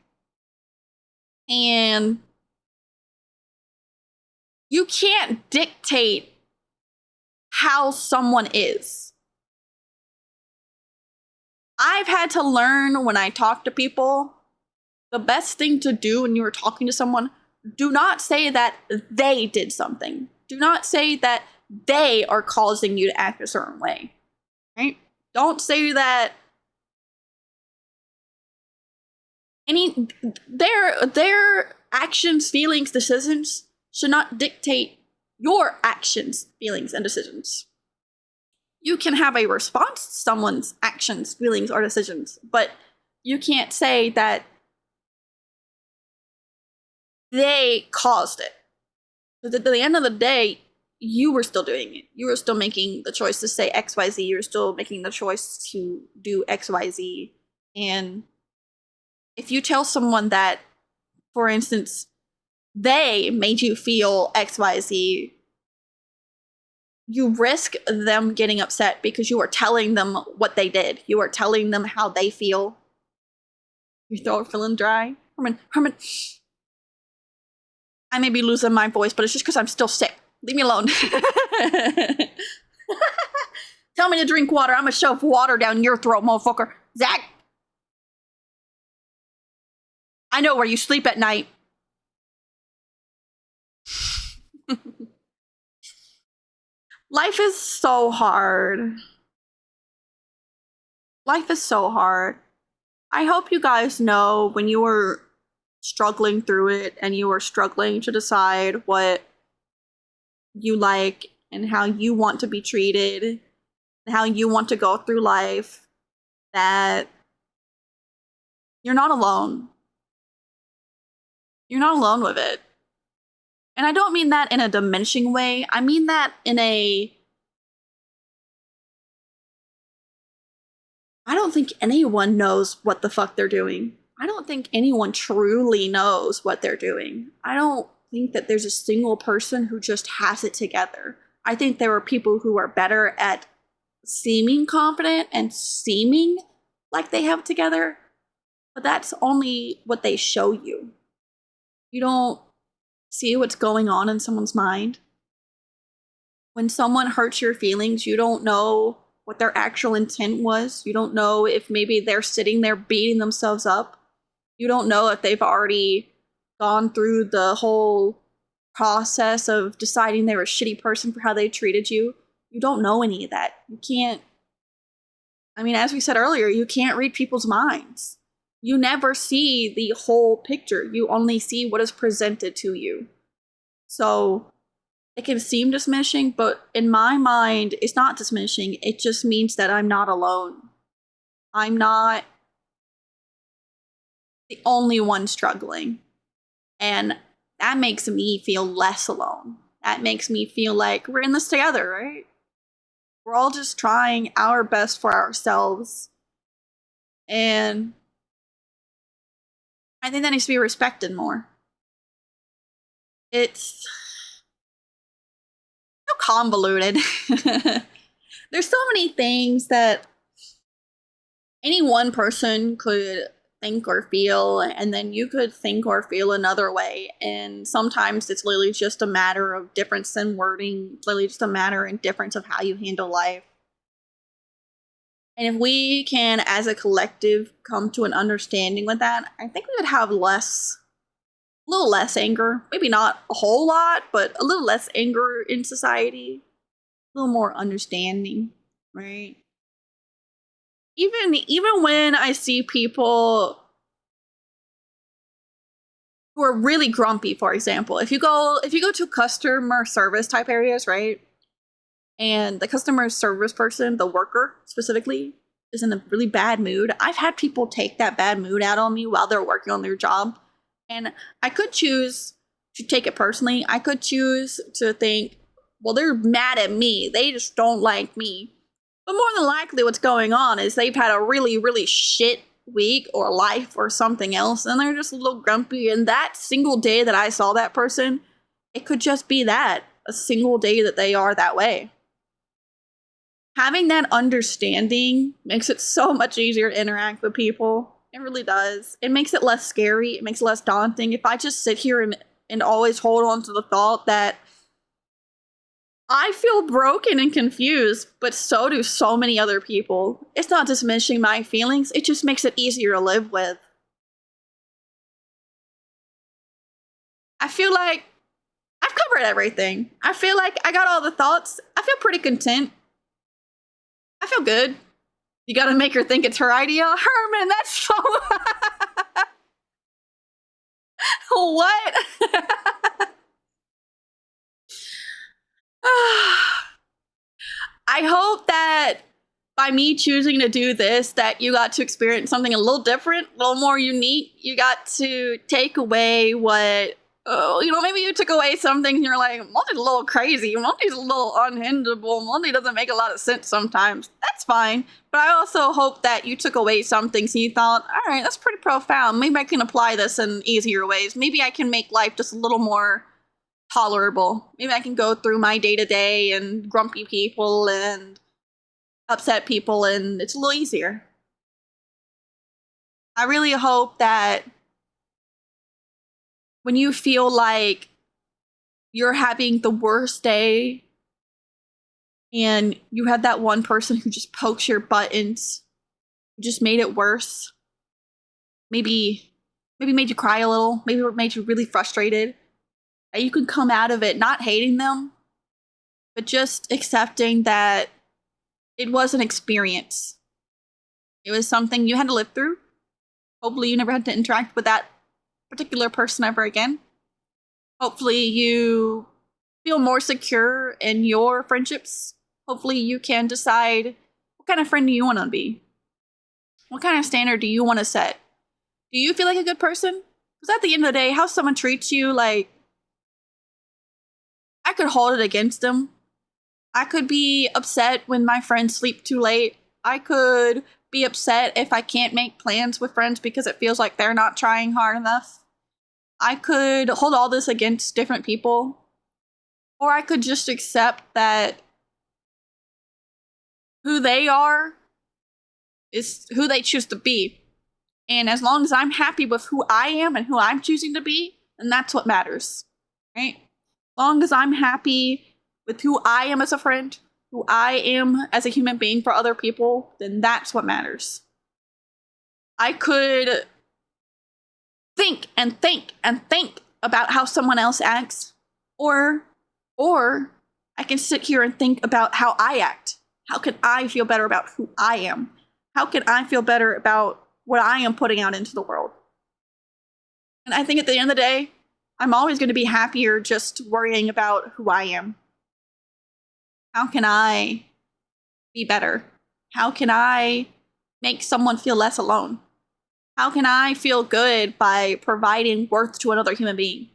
And you can't dictate how someone is. I've had to learn when I talk to people, the best thing to do when you are talking to someone, do not say that they did something. Do not say that they are causing you to act a certain way, right? Don't say that their actions, feelings, decisions should not dictate your actions, feelings, and decisions. You can have a response to someone's actions, feelings, or decisions, but you can't say that they caused it. Because at the end of the day, you were still doing it. You were still making the choice to say XYZ. You were still making the choice to do XYZ. And if you tell someone that, for instance, they made you feel XYZ, you risk them getting upset because you are telling them what they did. You are telling them how they feel. Your throat feeling dry? Herman, I may be losing my voice, but it's just because I'm still sick. Leave me alone. Tell me to drink water. I'm going to shove water down your throat, motherfucker. Zach! I know where you sleep at night. Life is so hard. Life is so hard. I hope you guys know when you were struggling through it and you were struggling to decide what you like and how you want to be treated and how you want to go through life, that you're not alone. You're not alone with it. And I don't mean that in a diminishing way. I mean that in a, I don't think anyone knows what the fuck they're doing. I don't think anyone truly knows what they're doing. I don't think that there's a single person who just has it together. I think there are people who are better at seeming confident and seeming like they have it together, but that's only what they show you. You don't see what's going on in someone's mind. When someone hurts your feelings, you don't know what their actual intent was. You don't know if maybe they're sitting there beating themselves up. You don't know if they've already gone through the whole process of deciding they were a shitty person for how they treated you. You don't know any of that. You can't, I mean, as we said earlier, you can't read people's minds. You never see the whole picture. You only see what is presented to you. So it can seem diminishing, but in my mind, it's not diminishing. It just means that I'm not alone. I'm not the only one struggling. And that makes me feel less alone. That makes me feel like we're in this together, right? We're all just trying our best for ourselves. And I think that needs to be respected more. It's so convoluted. There's so many things that any one person could think or feel, and then you could think or feel another way. And sometimes it's literally just a matter of difference in wording, literally just a matter in difference of how you handle life. And if we can, as a collective, come to an understanding with that, I think we would have a little less anger. Maybe not a whole lot, but a little less anger in society. A little more understanding, right? Even when I see people who are really grumpy, for example, if you go to customer service type areas, right? And the customer service person, the worker specifically, is in a really bad mood. I've had people take that bad mood out on me while they're working on their job. And I could choose to take it personally. I could choose to think, well, they're mad at me. They just don't like me. But more than likely what's going on is they've had a really, really shit week or life or something else, and they're just a little grumpy. And that single day that I saw that person, it could just be that, a single day that they are that way. Having that understanding makes it so much easier to interact with people. It really does. It makes it less scary. It makes it less daunting. If I just sit here and always hold on to the thought that I feel broken and confused, but so do so many other people. It's not diminishing my feelings. It just makes it easier to live with. I feel like I've covered everything. I feel like I got all the thoughts. I feel pretty content. I feel good. You gotta make her think it's her idea. Herman, that's so... What? I hope that by me choosing to do this, that you got to experience something a little different, a little more unique. You got to take away what, maybe you took away something and you're like, Monty's a little crazy, Monty's a little unhingeable, Monty doesn't make a lot of sense sometimes. That's fine. But I also hope that you took away some things and you thought, all right, that's pretty profound. Maybe I can apply this in easier ways. Maybe I can make life just a little more tolerable. Maybe I can go through my day-to-day and grumpy people and upset people, and it's a little easier. I really hope that when you feel like you're having the worst day and you have that one person who just pokes your buttons, who just made it worse, maybe made you cry a little, maybe made you really frustrated, that you can come out of it not hating them, but just accepting that it was an experience. It was something you had to live through. Hopefully you never had to interact with that particular person ever again. Hopefully you feel more secure in your friendships, hopefully you can decide what kind of friend do you want to be? What kind of standard do you want to set? Do you feel like a good person? Because at the end of the day, how someone treats you, like, I could hold it against them. I could be upset when my friends sleep too late. I could be upset if I can't make plans with friends because it feels like they're not trying hard enough. I could hold all this against different people. Or I could just accept that who they are is who they choose to be. And as long as I'm happy with who I am and who I'm choosing to be, then that's what matters, right? As long as I'm happy with who I am as a friend, who I am as a human being for other people, then that's what matters. I could think and think and think about how someone else acts, or I can sit here and think about how I act. How can I feel better about who I am? How can I feel better about what I am putting out into the world? And I think at the end of the day, I'm always going to be happier just worrying about who I am. How can I be better? How can I make someone feel less alone? How can I feel good by providing worth to another human being?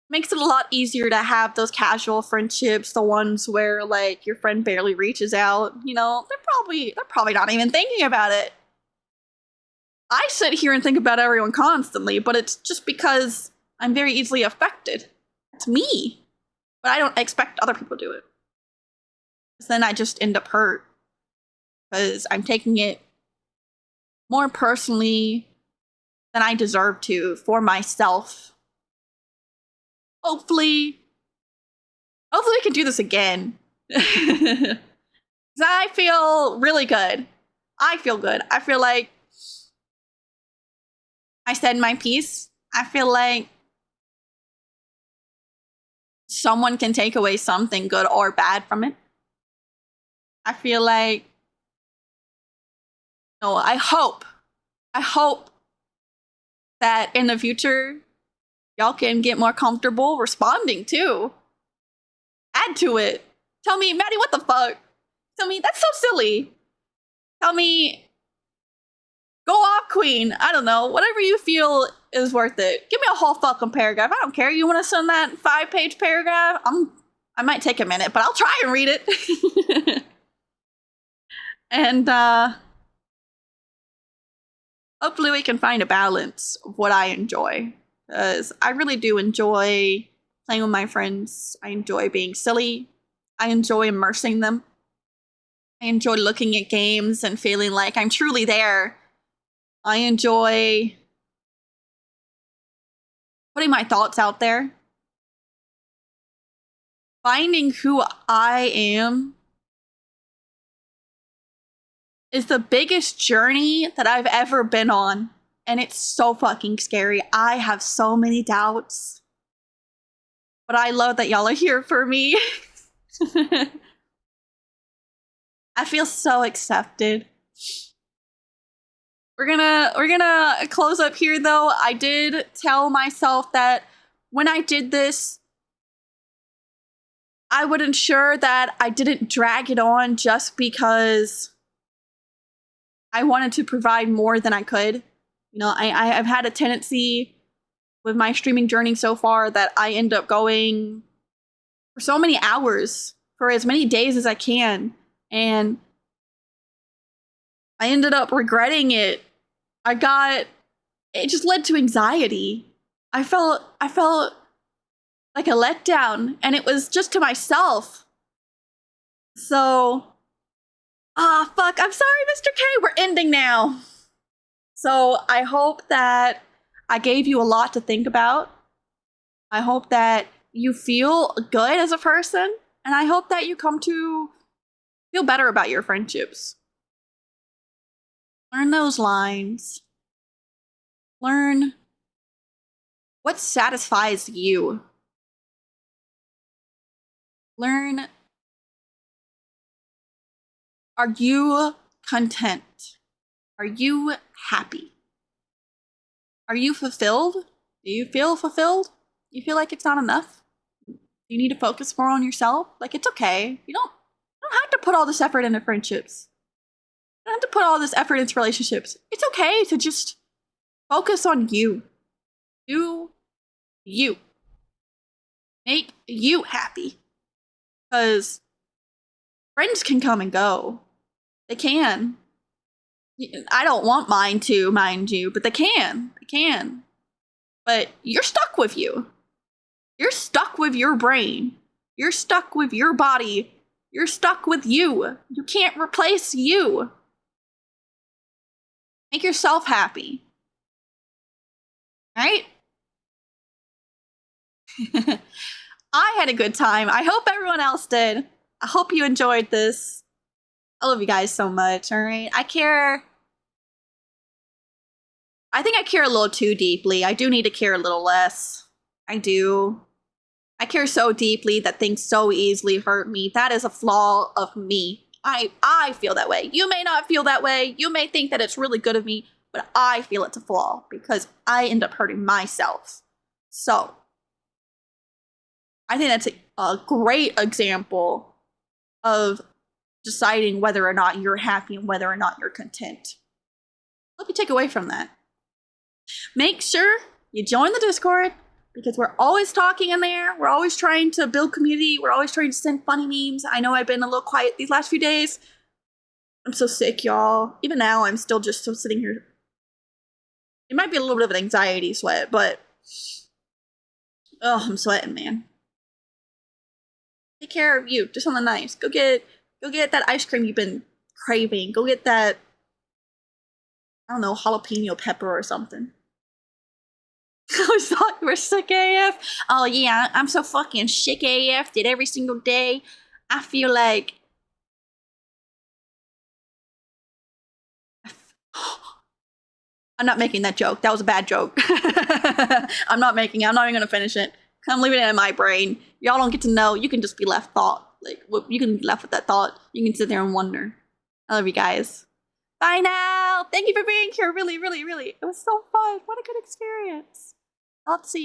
Makes it a lot easier to have those casual friendships, the ones where, like, your friend barely reaches out. You know, they're probably not even thinking about it. I sit here and think about everyone constantly, but it's just because I'm very easily affected. It's me. But I don't expect other people to do it. Because then I just end up hurt. Because I'm taking it more personally than I deserve to for myself. Hopefully we can do this again. Because I feel really good. I feel good. I feel like I said my piece. I feel like someone can take away something good or bad from it. I feel like, no, I hope that in the future, y'all can get more comfortable responding too. Add to it. Tell me, Maddie, what the fuck? Tell me, that's so silly. Tell me, go off, queen. I don't know. Whatever you feel is worth it. Give me a whole fucking paragraph. I don't care. You want to send that 5-page paragraph? I might take a minute, but I'll try and read it. And hopefully we can find a balance of what I enjoy. Because I really do enjoy playing with my friends. I enjoy being silly. I enjoy immersing them. I enjoy looking at games and feeling like I'm truly there. I enjoy putting my thoughts out there. Finding who I am is the biggest journey that I've ever been on. And it's so fucking scary. I have so many doubts. But I love that y'all are here for me. I feel so accepted. We're gonna close up here though. I did tell myself that when I did this, I would ensure that I didn't drag it on just because I wanted to provide more than I could. You know, I've had a tendency with my streaming journey so far that I end up going for so many hours, for as many days as I can. And I ended up regretting it. It just led to anxiety. I felt like a letdown, and it was just to myself. So, fuck, I'm sorry, Mr. K, we're ending now. So I hope that I gave you a lot to think about. I hope that you feel good as a person, and I hope that you come to feel better about your friendships. Learn those lines. Learn what satisfies you. Learn, are you content? Are you happy? Are you fulfilled? Do you feel fulfilled? You feel like it's not enough? You need to focus more on yourself? Like, it's okay. You don't have to put all this effort into friendships. You don't have to put all this effort into relationships. It's okay to just focus on you. Do you. Make you happy. Because friends can come and go. They can. I don't want mine to, mind you, but they can. They can. But you're stuck with you. You're stuck with your brain. You're stuck with your body. You're stuck with you. You can't replace you. Make yourself happy. Right? I had a good time. I hope everyone else did. I hope you enjoyed this. I love you guys so much, alright? I think I care a little too deeply. I do need to care a little less. I do. I care so deeply that things so easily hurt me. That is a flaw of me. I feel that way. You may not feel that way. You may think that it's really good of me, but I feel it's a flaw because I end up hurting myself. So, I think that's a great example of deciding whether or not you're happy and whether or not you're content. What do you take away from that? Make sure you join the Discord because we're always talking in there. We're always trying to build community. We're always trying to send funny memes. I know I've been a little quiet these last few days. I'm so sick, y'all. Even now, I'm still just sitting here. It might be a little bit of an anxiety sweat, but I'm sweating, man. Take care of you. Do something nice. Go get that ice cream you've been craving. Go get that, I don't know, jalapeno pepper or something. I thought you were sick AF. Oh yeah, I'm so fucking sick AF. Did every single day. I feel like I'm not making that joke. That was a bad joke. I'm not even gonna finish it. I'm leaving it in my brain. Y'all don't get to know. You can just be left you can be left with that thought. You can sit there and wonder. I love you guys. Bye now. Thank you for being here. Really, really, really. It was so fun. What a good experience. I'll see you.